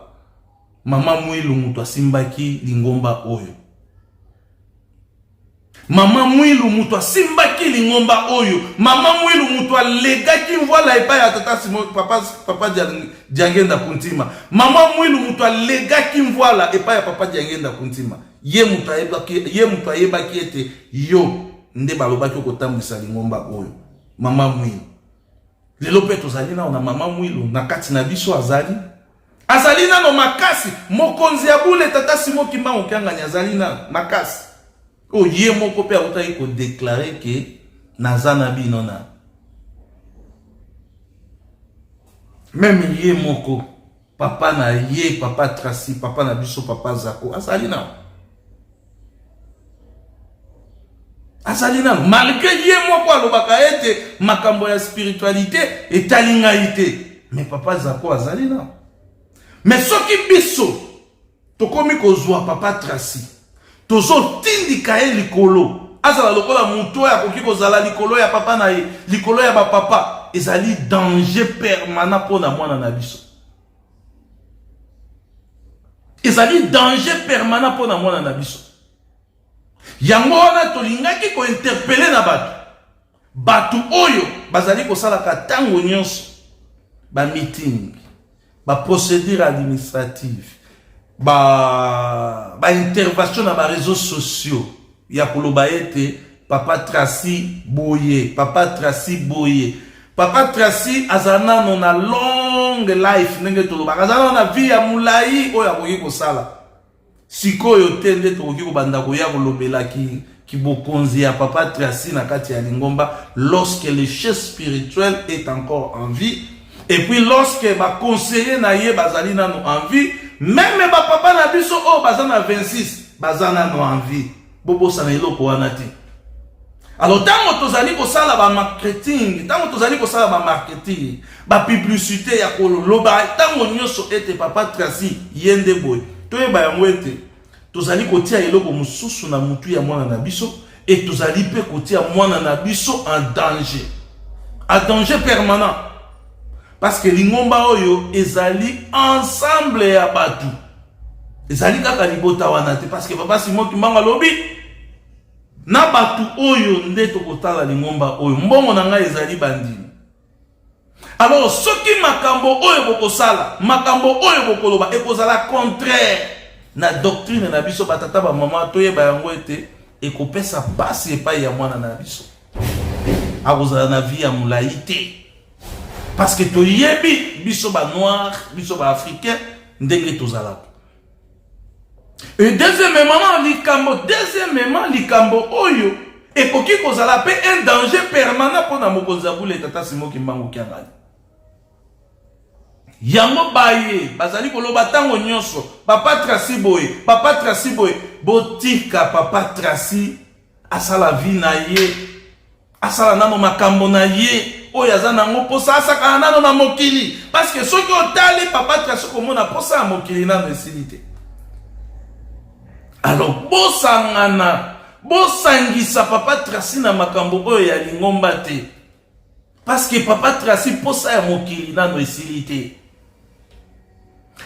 mama Mwilu mutu asimbaki Lingomba oyo. Mama Mwilu mutu asimbaki Lingomba oyo. Mama Mwilu mutu alegaki mvoala epai ya tata Simon papa Diangenda Kuntima. Mama Mwilu mutu alegaki mvoala epai ya papa Diangenda Kuntima. Ye mutu ayebaki ete yo nde balobaki okotambwisa Lingomba oyo. Mama Mwilu lelo pe tozali na mama Mwilu na kati na biso azali nano makasi, mokonzi ya Bule tata Simon Kimbangu kianga azali na makasi. O ye moko pe akutaki ko déclarer que nazana bino na. Même ye moko papa na ye papa Tracy, papa na biso papa Zako azali na. Azali na malgré ye moko alobaka ete makambo ya spiritualité etalingaité, mais papa Zako azali na. Mais soki biso tokomi kozwa papa Tracy tozo tindika ye likolo azala lokola muto ya koki kozala likolo ya papa na ye, likolo ya ba papa, ezali danger permanent pona mwana na biso. Ezali danger permanent pona mwana na biso. Yango wana tolingaki ko interpeller na batu oyo bazali kosalaka tango nyonso ba meeting, ba procédure administrative, ba intervention na ba réseaux sociaux ya koloba ete papa Tracy boye, papa Tracy boye. Papa Tracy azana no na long life nenge toloba azana na vie ya mulai oyo akoki kosala. Sikoyo tende tokoki kobanda koya kolobela ki bokonzi ya papa Tracy na kati ya Lingomba lorsque le chef spirituel est encore en vie, et puis lorsque ba conseiller na ye bazali nano en vie, même ba papa na biso o bazana 26 bazana no en vie. Bobo sana eloko wana te. Alors tango tozali kosala ba marketing, tango tozali kosala ba marketing, ba publicité ya koloba, tango nyoso ete papa Tracy yende boy. Toyeba yango ete tozali kotia eloko mususu na mutu ya mwana na biso, et tozali pe kotia mwana na biso en danger permanent. Parce que Lingomba oyo ezali ensemble ya batu. ezali kaka libota wana te parce que papa Simon Kimbangu alobi na batu oyo nde tokotala lingomba oyo mbongo na ngai ezali bandimi. Alors soki makambo oyo bokosala makambo oyo bokoloba ekozala contraire na doctrine na biso batata ba mama toyeba yango ete ekopesa pasi epai ya mwana na biso akozala na vie ya molai te parce que toyebi biso ba noir biso ba africain ndenge tozalaka. Et deuxièmement likambo oyo ekoki kozala pe un danger permanent pour na mokonzi abule tata Simon Kimbangu Kiangani. Yango baye bazali koloba tango nyonso papa Tracy boy botika papa Tracy asala vie na ye asala nano makambo na ye oyo aza nango posa asaka nano na mokili parce que soki otali papa Tracy komona posa ya mokili nano esilite. Alors bosangisa papa Tracy na makambo oyo ya lingomba te parce que papa Tracy posa ya mokili nano esilite.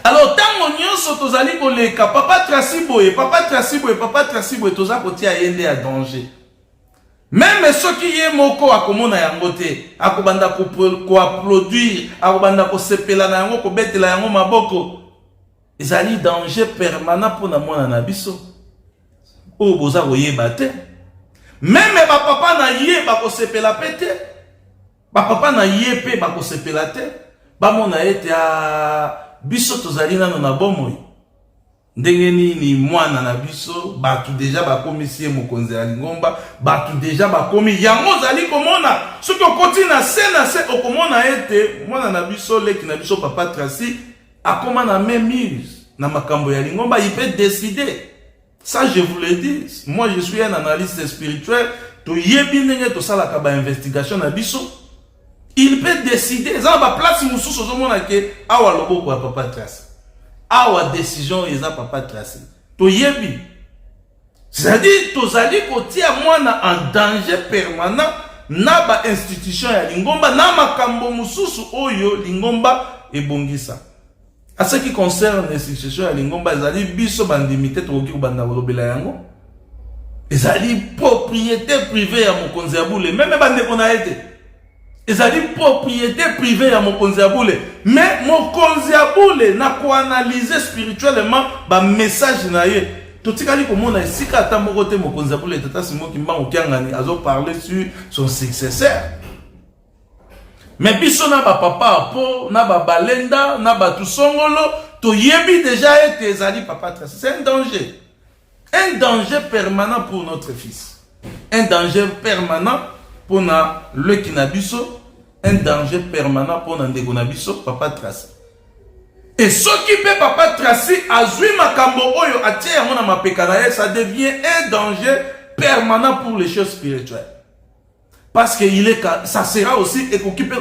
Alors tango nyonso tozali koleka papa Tracy boye toza kotia yende ya danger. Même soki ye moko akomona yango te akobanda ko applaudir akobanda ko sepela na yango ko betela yango maboko ezali danger permanent pour na mwana na biso o boza koyeba te. Même ba papa na ye ba ko sepela pete ba papa na ye pe ba ko sepela te ba mona ete a biso tozali nano na bomoi ndenge nini mwana na biso batu deja bakomi sie mokonzi ya lingomba batu deja bakomi yango zali komona soki okoti na se okomona ete mwana na biso leki na biso papa Tracy akoma na même na makambo ya lingomba il peut décider. Ça je vous le dis, moi je suis un analyste spirituel to yebi ndenge to sala ka ba investigation na biso. Il peut décider, ça va place mususu ozomona ke awa loboko ya papa Tracy. Awa décision eza papa Tracy. To yebi. C'est-à-dire tozali kotia mwana en danger permanent na ba institution ya lingomba na makambo mususu oyo lingomba ebongisa. À ce qui concerne l'institution ya lingomba ezali biso bandimité tokoki kobanda kolobela yango. Ezali propriété privée ya mokonzi ya bule même bandeko na ete. Ezali propriété privée ya mokonzi ya bule mais mokonzi ya bule na ko analyser spirituellement ba message na ye totikali komona esika ata moko te mokonzi ya bule tata Simon Kimbangu Kiangani azo parler sur son successeur. Mais biso na ba papa po na ba balenda na ba tusongolo to yebi déjà ete ezali papa Tracy. C'est un danger permanent pour notre fils, un danger permanent pour le kinabiso, un danger permanent pour ndeko na biso papa Tracy. Et ce qui peut papa Tracy azui makambo oyo atie yango na mapeka na ye, ça devient un danger permanent pour les choses spirituelles. Parce que ça sera aussi occupé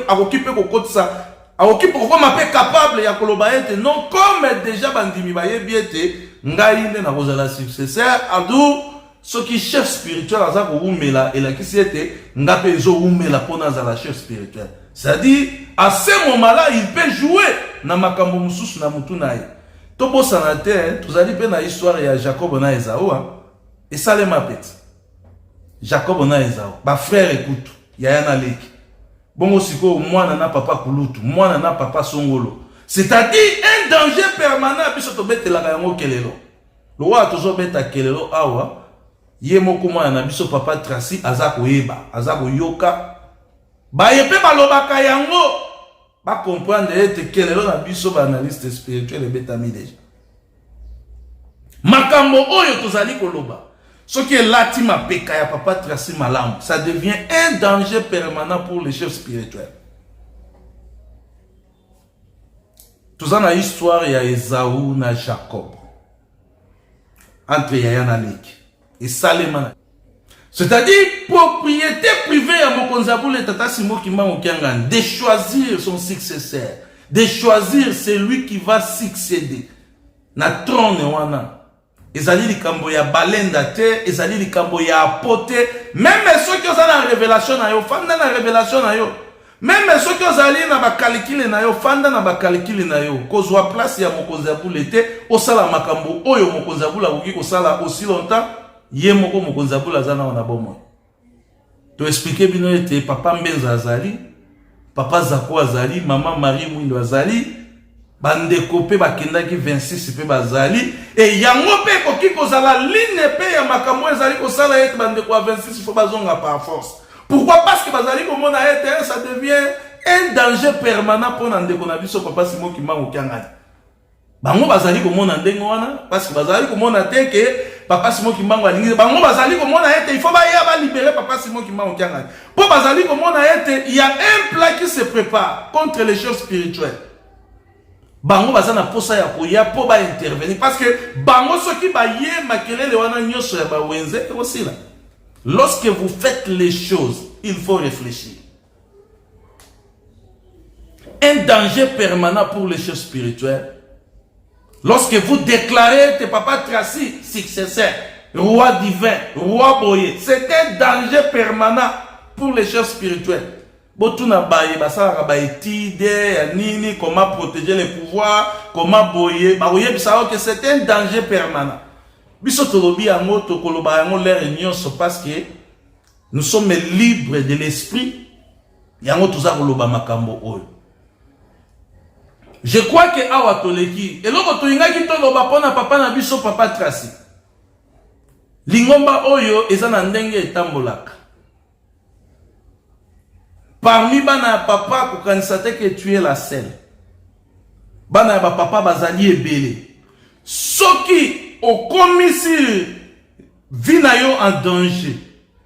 kokotsa occupé comme capable ya koloba ete non comme déjà bandimi bayebi ete ngai nde na kozala successeur adu ce qui chef spirituel aza ko umela elakisi ete ngape ezo umela pona za la chef spirituel. C'est-à-dire à ce moment-là il peut jouer na makambo mususu na mutu na ye. To bosana te tozali pe na histoire ya Jacob na Esau et Salema peti. Jacob na Esau ba frère écoute yaya na leki. Bongo siko mwana na papa kulutu, mwana na papa songolo. C'est-à-dire un danger permanent biso to betelaka yango kelelo. Lo wa tozo beta kelelo awa ye moko mwana na biso papa Tracy aza koyeba, aza koyoka. Ba yepe balobaka yango ba comprendre ete kelelo na biso ba analyste spirituel betami déjà. Makambo oyo tozali koloba. Ce qui est l'atima peka ya papa Tracy malamu, ça devient un danger permanent pour les chefs spirituels. Tout ça na histoire ya Esau na Jacob. Entre Yaya na Leki et Salema. C'est-à-dire propriété privée à mokonzi ya bule tata Simon Kimbangu Kiangani de choisir son successeur, de choisir celui qui va succéder na trône wana. Ezali likambo ya balenda te, ezali likambo ya apote, même ceux qui ont la révélation na yo, fanda na révélation na yo. Même ceux qui ont na ba calcul na yo fanda na ba calcul na yo kozwa place ya mokonzi ya bule te osala makambo oyo mokonzi ya bule akoki kosala aussi longtemps ye moko mokonzi ya bule azana na bomo. To expliquer bino ete papa Mbenza azali, papa Zako azali, maman Marie Mwindo azali, bandeko pe bakendaki 26 pe bazali et yango pe koki kozala ligne pe ya makambo ezali kosala ete bandeko ya 26 faut bazonga par force. Pourquoi? Parce que bazali komona ete ça devient un danger permanent pour ndeko na biso papa Simon Kimbangu Kiangani. Bango bazali komona ndenge wana parce que bazali komona te que papa Simon Kimbangu alingi bango bazali komona ete il faut ba ya ba libérer papa Simon Kimbangu Kiangani. Pour bazali komona ete il y a un plan qui se prépare contre les choses spirituelles. Bango bazana posa ya koya po ba intervenir parce que bango soki ba ye makelele wana nyoso ya ba wenze aussi là. Lorsque vous faites les choses, il faut réfléchir. Un danger permanent pour les choses spirituelles. Lorsque vous déclarez que Papa Tracy, successeur, roi divin, roi boyer, c'est un danger permanent pour les choses spirituelles. Botuna baye, basala ba étude, nini, comment protéger les pouvoirs, comment boyer, baye, que c'est un danger permanent. Biso tolobi yango to koloba yango l'air nyonso parce que nous sommes libres de l'esprit. Yango tuza koloba makambo oyo. Je crois que awa toleki eloko toingaki toloba pona papa na biso papa Tracy. Lingomba oyo eza na ndenge etambolaka. Parmi bana papa kokanisa te que tu es la seule. Bana ba papa bazali ebele. Soki au commissaire vina yo en danger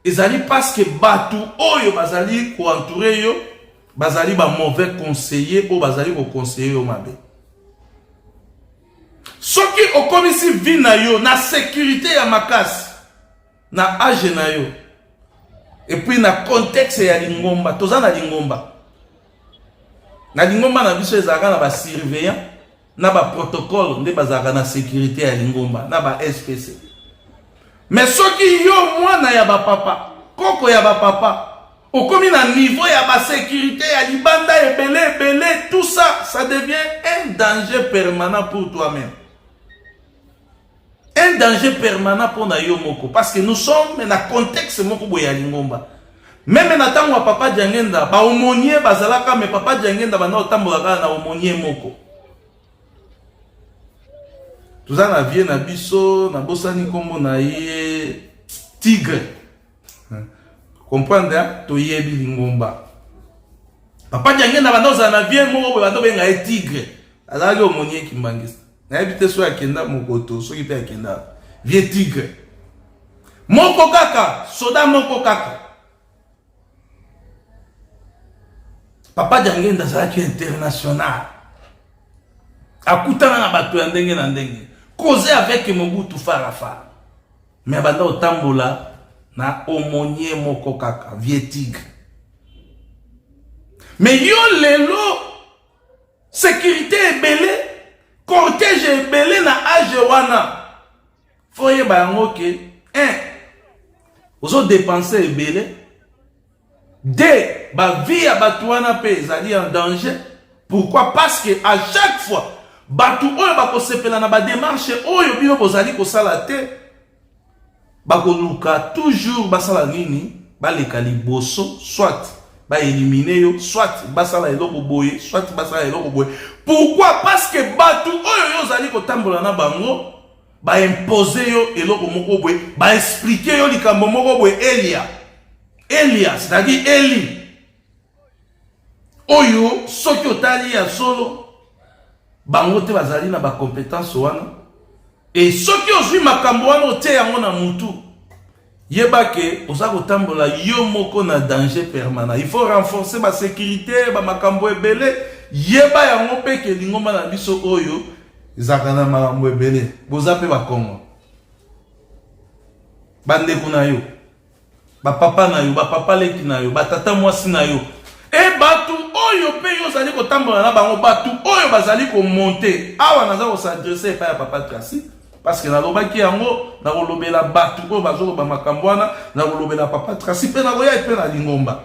ezali parce que batu oyo bazali ko entourer yo bazali ba mauvais conseiller ou bazali ko conseiller yo mabe. Soki au commissaire vina yo na sécurité ya makasi na age na yo et puis na contexte ya lingomba toza na lingomba na biso ezaka na ba surveillant na ba protocole nde bazaka na sécurité ya lingomba na ba SPC. Mais soki yo mwana ya ba papa koko ya ba papa okomi na niveau ya ba sécurité ya libanda ebele tout ça devient un danger permanent pour toi-même, un danger permanent pour na yo moko parce que nous sommes na contexte moko boya ya lingomba. Même na tango papa Diangenda ba omonier bazalaka mais papa Diangenda bana otambolaka na omonier moko. Tuza na vie na biso na bosani kombo na ye tigre. Comprendre to yebi lingomba. Papa Diangenda banoza na vie moko bando benga ye tigre. Azali omonie kimbangisa. Na ebite so akenda mokoto so kipe akenda. Vie tigre. Moko kaka, soda moko kaka. Papa Diangenda zalaki international. Akutana na bato ya ndenge na ndenge. Causer avec Mobutu Farafa. Mais banda otambola na omonie moko kaka, vie tigre. Mais yo lelo sécurité ebele, cortège ebele na age wana. Foye ba yango ke 1 ozo dépenser ebele. 2 ba vie ya bato wana pe ezali en danger. Pourquoi? Parce que à chaque fois batu oyo bakosepela na ba démarche oyo bino bozali kosala te bakoluka toujours basala nini baleka liboso soit ba éliminer yo soit basala eloko boye soit basala eloko boye. Pourquoi? Parce que batu oyo yo zali kotambola na bango ba imposer yo eloko moko boye ba expliquer yo likambo moko boye. Elia c'est-à-dire Eli oyo soki otali ya solo bango te bazali na ba compétence wana et soki ozwi makambo wana ote yango na mutu yeba ke oza kotambola yo moko na danger permanent. Il faut renforcer ba sécurité ba makambo ebele yeba yango pe ke lingomba na biso oyo ezaka na makambo ebele boza pe ba Kongo bandeko na yo ba papa na yo ba papa leki na yo ba tata mwasi na yo et batu oyo pe yo zali kotambola na bango batu oyo bazali ko monter awa naza ko s'adresser pa ya papa Tracy parce que na lobaki yango na kolobela batu oyo bazoko ba makambo wana na kolobela papa Tracy pe na koya pe na lingomba.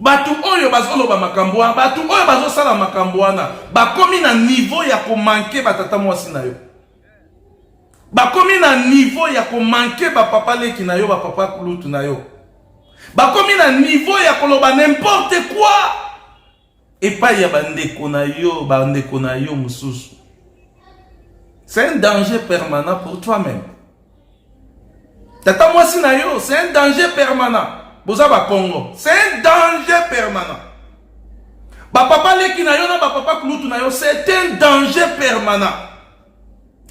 Batu oyo bazoloba makambo wana, batu oyo bazosala makambo wana, bakomi na niveau ya komanke batata mwasi na yo. Bakomi na niveau ya komanke bapapa leki na yo, bapapa kulutu na yo. Bakomi na niveau ya koloba n'importe quoi. Epai ya bandeko na yo mususu. C'est un danger permanent pour toi-même. Tata mwasi na yo, c'est un danger permanent. Boza ba Congo, c'est un danger permanent. Ba papa leki na yo na ba papa kulutu na yo, c'est un danger permanent.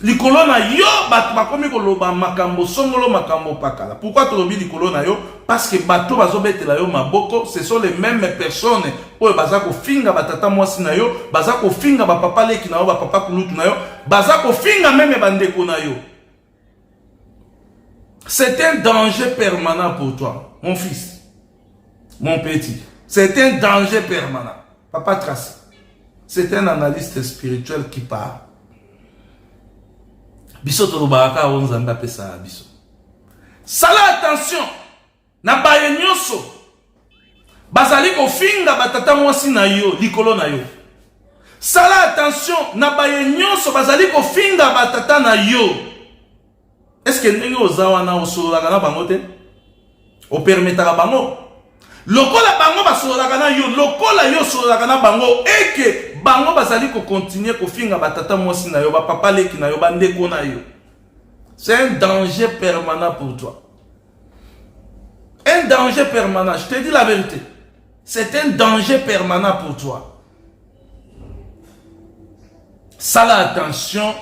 Likolo na yo, ba komi koloba makambo songolo makambo pakala. Pourquoi tu lobi likolo na yo? Parce que bato bazobete la yo maboko, ce sont les mêmes personnes oyo baza ko finga batata mwasi na yo, baza ko finga ba papa leki na yo, ba papa kulutu na yo, baza ko finga même bandeko na yo. C'est un danger permanent pour toi, mon fils, mon petit. C'est un danger permanent. Papa Tracy, c'est un analyste spirituel qui parle. Biso tolobaka onzamba pesa biso. Sala attention. Na baye nyoso. Bazali ko finga batata mwasi na yo, likolo na yo. Sala attention. Na baye nyoso bazali ko finga batata na yo. Est-ce que ndenge ozawa na osolaka na bango te? O permetaka bango. Lokola bango basolaka na yo, lokola yo solaka na bango, eke bango bazali ko continuer ko finga batata mwasi na yo, ba papa leki na yo, bandeko na yo. C'est un danger permanent pour toi. Un danger permanent, je te dis la vérité. C'est un danger permanent pour toi. Sala attention.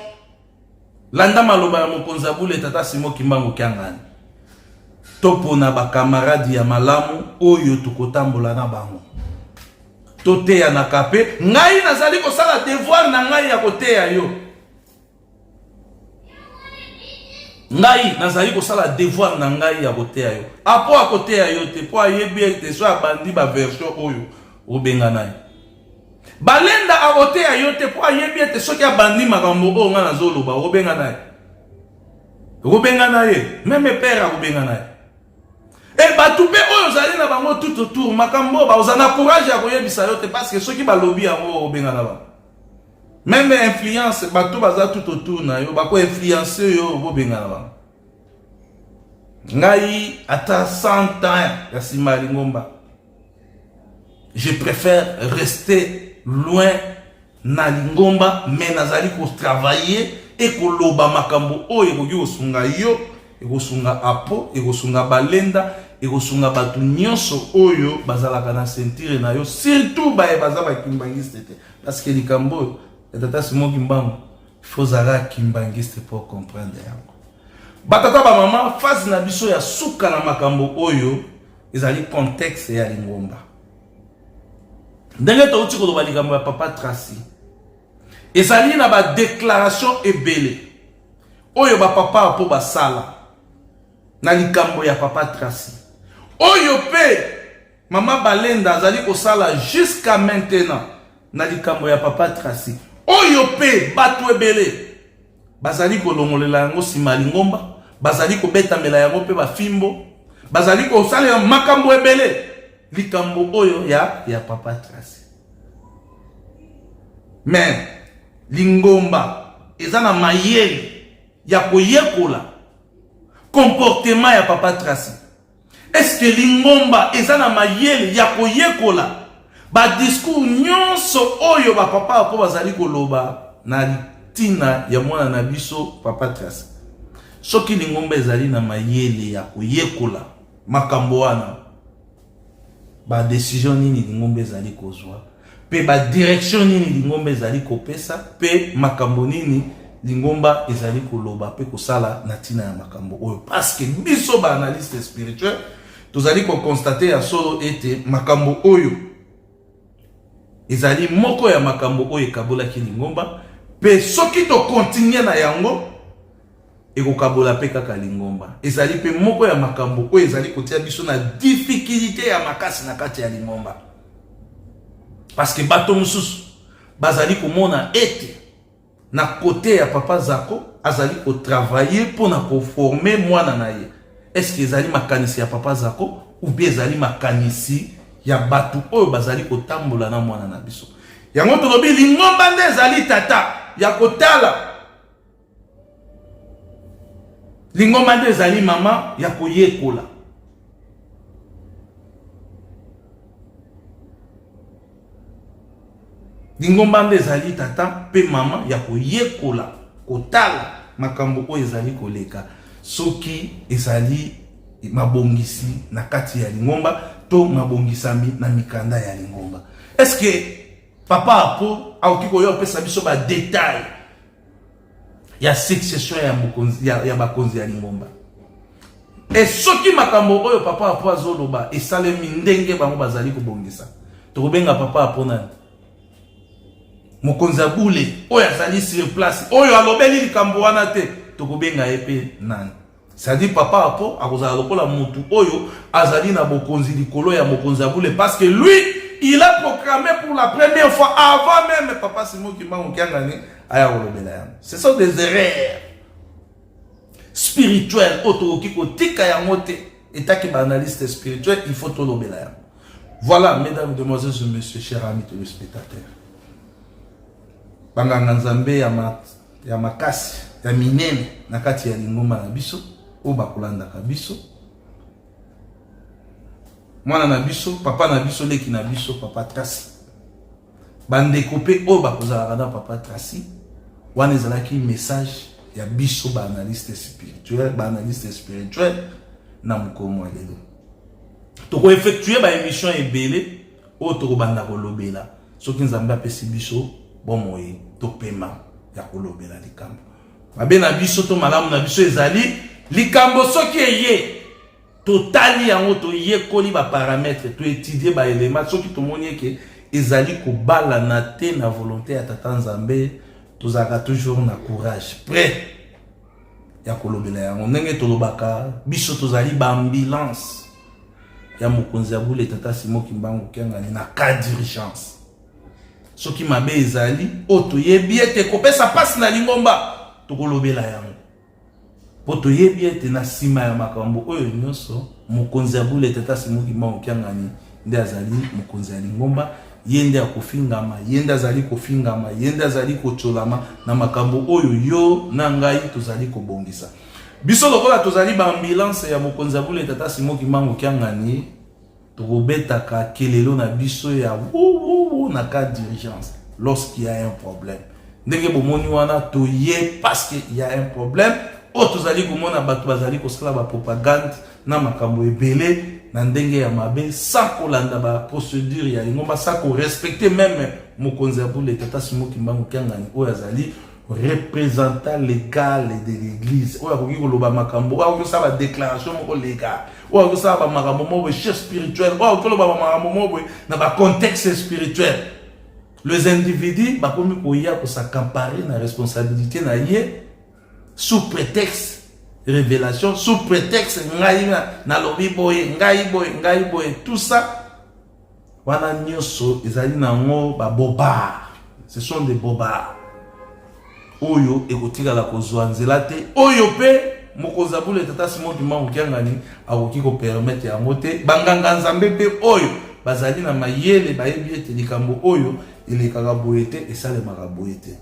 Landa maloba ya mokonza bule tata Simo Kimbangu Kiangani. Topo na ba camarade ya malamu oyo tukotambola na bango. Tote ya nakape, ngai nazali ko sala devoir na ngai ya koteya yo. Ngai nazali ko sala devoir na ngai ya koteya yo. Apo akoteya yo te po ayebi te so abandi ba version oyo obenga nayi. Balenda akoteya yo te po ayebi te so ki abandi makambo oyo nga nazoloba obenga nayi. Obenga nayi, même père obenga nayi. Et batoupe oyo zali na bango tout autour makambo ba ozana courage ya koyebisa yo te parce que soki balobi yango obenga na ba. Même influence batou baza tout autour na yo bako influencer yo obenga na ba. Ngai ata 100 ans ya simali ngomba. Je préfère rester loin na lingomba mais nazali ko travailler et ko loba makambo oyo koki osunga yo, ekosunga apo, ekosunga balenda, ekosunga batu nyonso oyo bazalaka na sentir na yo, surtout bae bazaba kimbangiste te. Parce que likambo tata Simo Kimbangu, faut zala kimbangiste pour comprendre yango. Batata ba mama face na biso ya suka na makambo oyo, ezali contexte ya lingomba. Ndenge to uti ko loba likambo ya papa Tracy. Ezali na ba déclaration ebele. Oyo ba papa po ba sala. Na likambo ya papa Tracy. Oyo pe mama Balenda azali ko sala jusqu'à maintenant na likambo ya papa Tracy. Oyo pe batu ebele bazali ko longolela yango sima lingomba, bazali ko betamela yango pe ba fimbo, bazali ko sala makambo ebele likambo oyo ya papa Tracy. Mais lingomba ezana mayele ya koyekola comportement ya papa Tracy. Est-ce que lingomba ezana mayele ya koyekola ba discours nyonso oyo ba papa po bazali koloba na tina ya mwana na biso papa Tracy. Soki lingomba ezali na mayele ya koyekola makambo wana, ba décision nini lingomba ezali kozwa, pe ba direction nini lingomba ezali kopesa, pe makambo nini lingomba ezali koloba pe kosala na tina ya makambo oyo. Parce que biso ba analyste spirituel tozali ko constater ya solo ete makambo oyo ezali moko ya makambo oyo ekabola ki lingomba, pe soki to continuer na yango ekokabola pe kaka lingomba. Ezali pe moko ya makambo oyo ezali kotia biso na difficulté ya makasi na kati ya lingomba. Parce que bato mususu bazali komona ete na côté ya papa Zako azali ko travailler pour na ko former mwana na ye. Est-ce que ezali makanisi ya papa Zako ou bien ezali makanisi ya batu oyo bazali kotambola na mwana na biso. Yango tolobi lingomba nde ezali tata ya kotala. Lingomba nde ezali mama ya koyekola. Lingomba nde ezali tata pe mama ya koyekola, kotala makambo oyo ezali koleka. Soki ezali mabongisi na kati ya lingomba to mabongisami na mikanda ya lingomba. Est-ce que papa apo aoki koyo pesa biso ba détail ya succession ya mokonzi ya bakonzi ya lingomba? Et soki makambo oyo papa apo azoloba esalemi ndenge bango bazali kobongisa, tokobenga papa apo nani? Mokonzi abule oyo azali sur place oyo alobeli likambo wana te, tokobenga epe nani? C'est-à-dire papa apo akozala lokola mutu oyo azali na bokonzi likolo ya mokonzi abule, parce que lui il a proclamé pour la première fois avant même papa Simon Kimbangu Kiangani aya kolobela yango. Ce sont des erreurs spirituelles otoki ko tika yango te, etaki ba analyste spirituel, il faut tolobela yango. Voilà, mesdames, demoiselles et messieurs, chers amis téléspectateurs, banganga nzambe ya makasi ya minene na kati ya lingomba na biso o bakolanda ka biso, mwana na biso, papa na biso, leki na biso, papa Tracy, bande kopé o bakozala na papa Tracy, wana ezalaki message ya biso ba analyste spirituel na mukomo ya lelo. Toko effectuer ba émission ebele o toko banda kolobela soki nzambe apesi biso bomoyi to pema ya kolobela likambo. Mabe na biso to malamu na biso ezali likambo soki eye totali yango to yekoli ba paramètres to étudier ba éléments soki to moni ke ezali ko bala na te na volonté ya tata nzambe, tozaka toujours na courage prêt ya kolobela yango ndenge tolobaka biso tozali ba ambulance ya mokonzi abule tata Simon Kimbangu Kiangani na cas d'urgence. Soki mabe ezali oto yebi ete kopesa pasi na lingomba tokolobela yango. Poto yebi ete na sima ya makambo oyo nyonso mokonzi abule tata Simon Kimbangu Kiangani nde azali mokonzi ya lingomba, yende akofingama, yende azali kofingama, yende azali kocholama na makambo oyo yo na ngai tozali kobongisa. Biso lokola tozali ba ambulance ya mokonzi abule tata Simon Kimbangu Kiangani, tokobetaka kelelo na biso ya na cas d'urgence lorsqu'il y a un problème. Ndenge bomoni wana toye parce qu'il y a un problème, o tozali komona bato bazali kosala ba propagande na makambo ebele na ndenge ya mabe sans kolanda ba procédure ya lingomba, sans ko respecter même mokonzi abule tata Simon Kimbangu Kiangani oyo azali représentant légal de l'église. Oya koki koloba makambo, oya koki sala déclaration moko légal, oya koki sala makambo moko chef spirituel, oya koki koloba makambo moko na ba contexte spirituel. Les individus bakomi koya ko s'accaparer na responsabilité na ye sous prétexte révélation, sous prétexte ngai na lobi boye, ngai boye, tout ça wana nyoso ezali nango ba bobards. Ce sont des bobards. Oyo ekotika la kozwa nzela te oyo pe mokonzi abule tata Simon Kimbangu Kiangani akoki ko permettre yango te. Banganga nzambe pe oyo bazali na mayele bayebi ete likambo oyo elekaka boye te esalemaka boye te.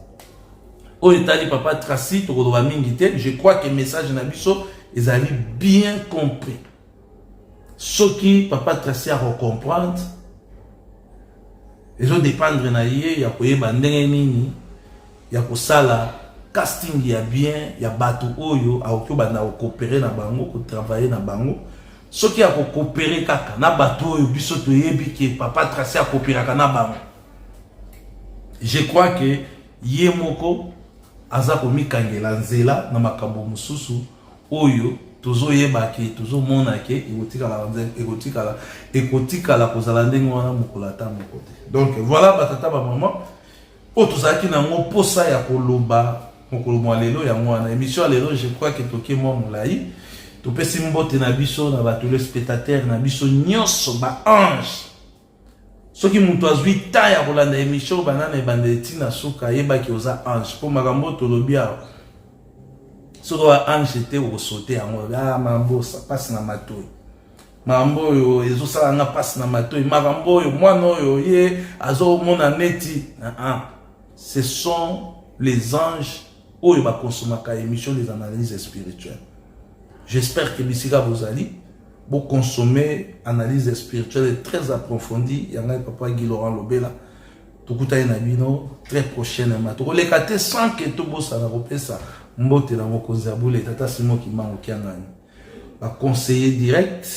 Oyo tali papa Tracy tokoloba mingi te. Je crois que message na biso ezali bien compris. Soki papa Tracy a comprendre ezo dépendre na ye ya koyeba ndenge nini ya kosala casting ya bien ya bato oyo aoki banda coopérer na bango, ko travailler na bango. Soki ya coopérer kaka na bato oyo biso toyebi ke papa Tracy a coopérer na bango, je crois que ye moko aza komikangela nzela na makambo mususu oyo tozoyeba ke tozomona ke ekotikala kozala ndenge wana mokolo ata moko te. Donc voilà batata ba maman o tozaki na ngo posa ya koloba mokolo mwa lelo ya mwana émission lelo. Je crois que toke mwa molai topesi mbote na biso na bato le spectateur na biso nyonso ba ange. Soki mutu azwi ta ya kolanda émission banana ebanda etina suka yeba ki oza ange po makambo tolobi awa. Soki wa ange te okosote yango mambosa pasi na matoi makambo oyo ezosala nga pasi na matoi, makambo oyo mwana oyo ye azomona neti. Ce sont les anges oyo bakonsomaka émission des analyses spirituelles. J'espère que bisika bozali bo consommer analyse spirituelle très approfondie. Yanga papa Guy Laurent Lobela tukuta na bino très prochainement. To koleka te sans que to bosala kopesa mbote na mokonzi abule tata Simon Kimbangu kiangani. Ba conseiller direct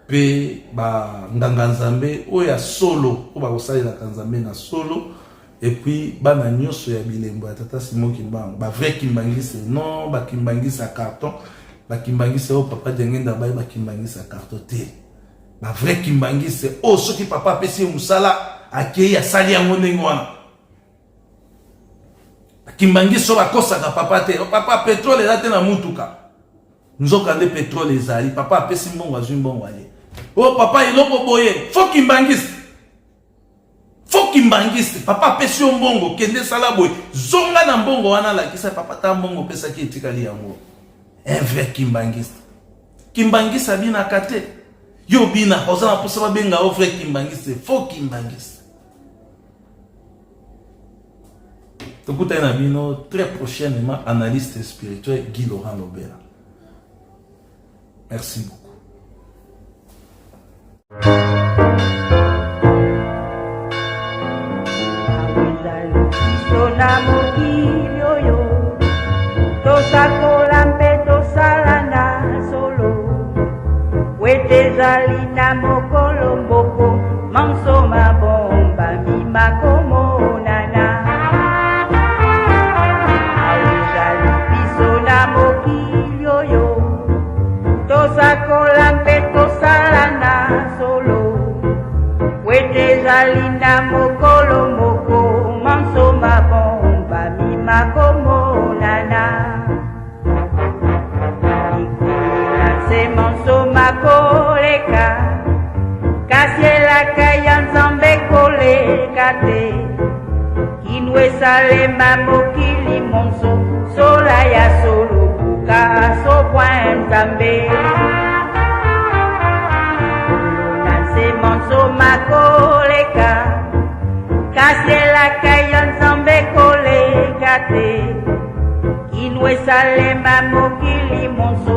pe ba nganga nzambe oya solo o ba kosalela kanzambe na solo. Et puis bana nyonso ya bilembo ya tata Simon Kimbangu ba vrai kimbangisi non ba kimbangisi à carton ba kimbangisi o papa Dengenda ba ba kimbangisi à carton te ba vrai kimbangisi o soki papa pesi musala akei asali yango ndenge wana ba kimbangisi ba kosaka papa te papa pétrole ezate na mutuka nzoka nde pétrole ezali papa pesi mbongo azwi mbongo aye o papa eloko boye fo kimbangisi Kimbangiste, papa pesi mbongo kende sala boy zonga na mbongo wana la kisa papa ta mbongo pesa ki etikali yango un vrai kimbangiste. Kimbangiste abina kate yo bina ozana posa ba benga o vrai kimbangiste faux kimbangiste. Tokuta na bino très prochainement analyste spirituel Guy Laurent Lobela. Merci beaucoup. Na mokili oyo tosakola mpe tosalana solo wetezali na mokolo mboko manso mabomba mimakomonana awezali biso na mokili oyo tosakola mpe tosalana solo wetezali na mokolo mboko manso mabomba makomonana ikunase monso makoleka kasielaka ya nzambe koleka te kinwesalema mokili monso sola ya solo buka sobwa nzambe ikunase monso makoleka kasielaka ya nzambe koleka te inwesalema mokili monso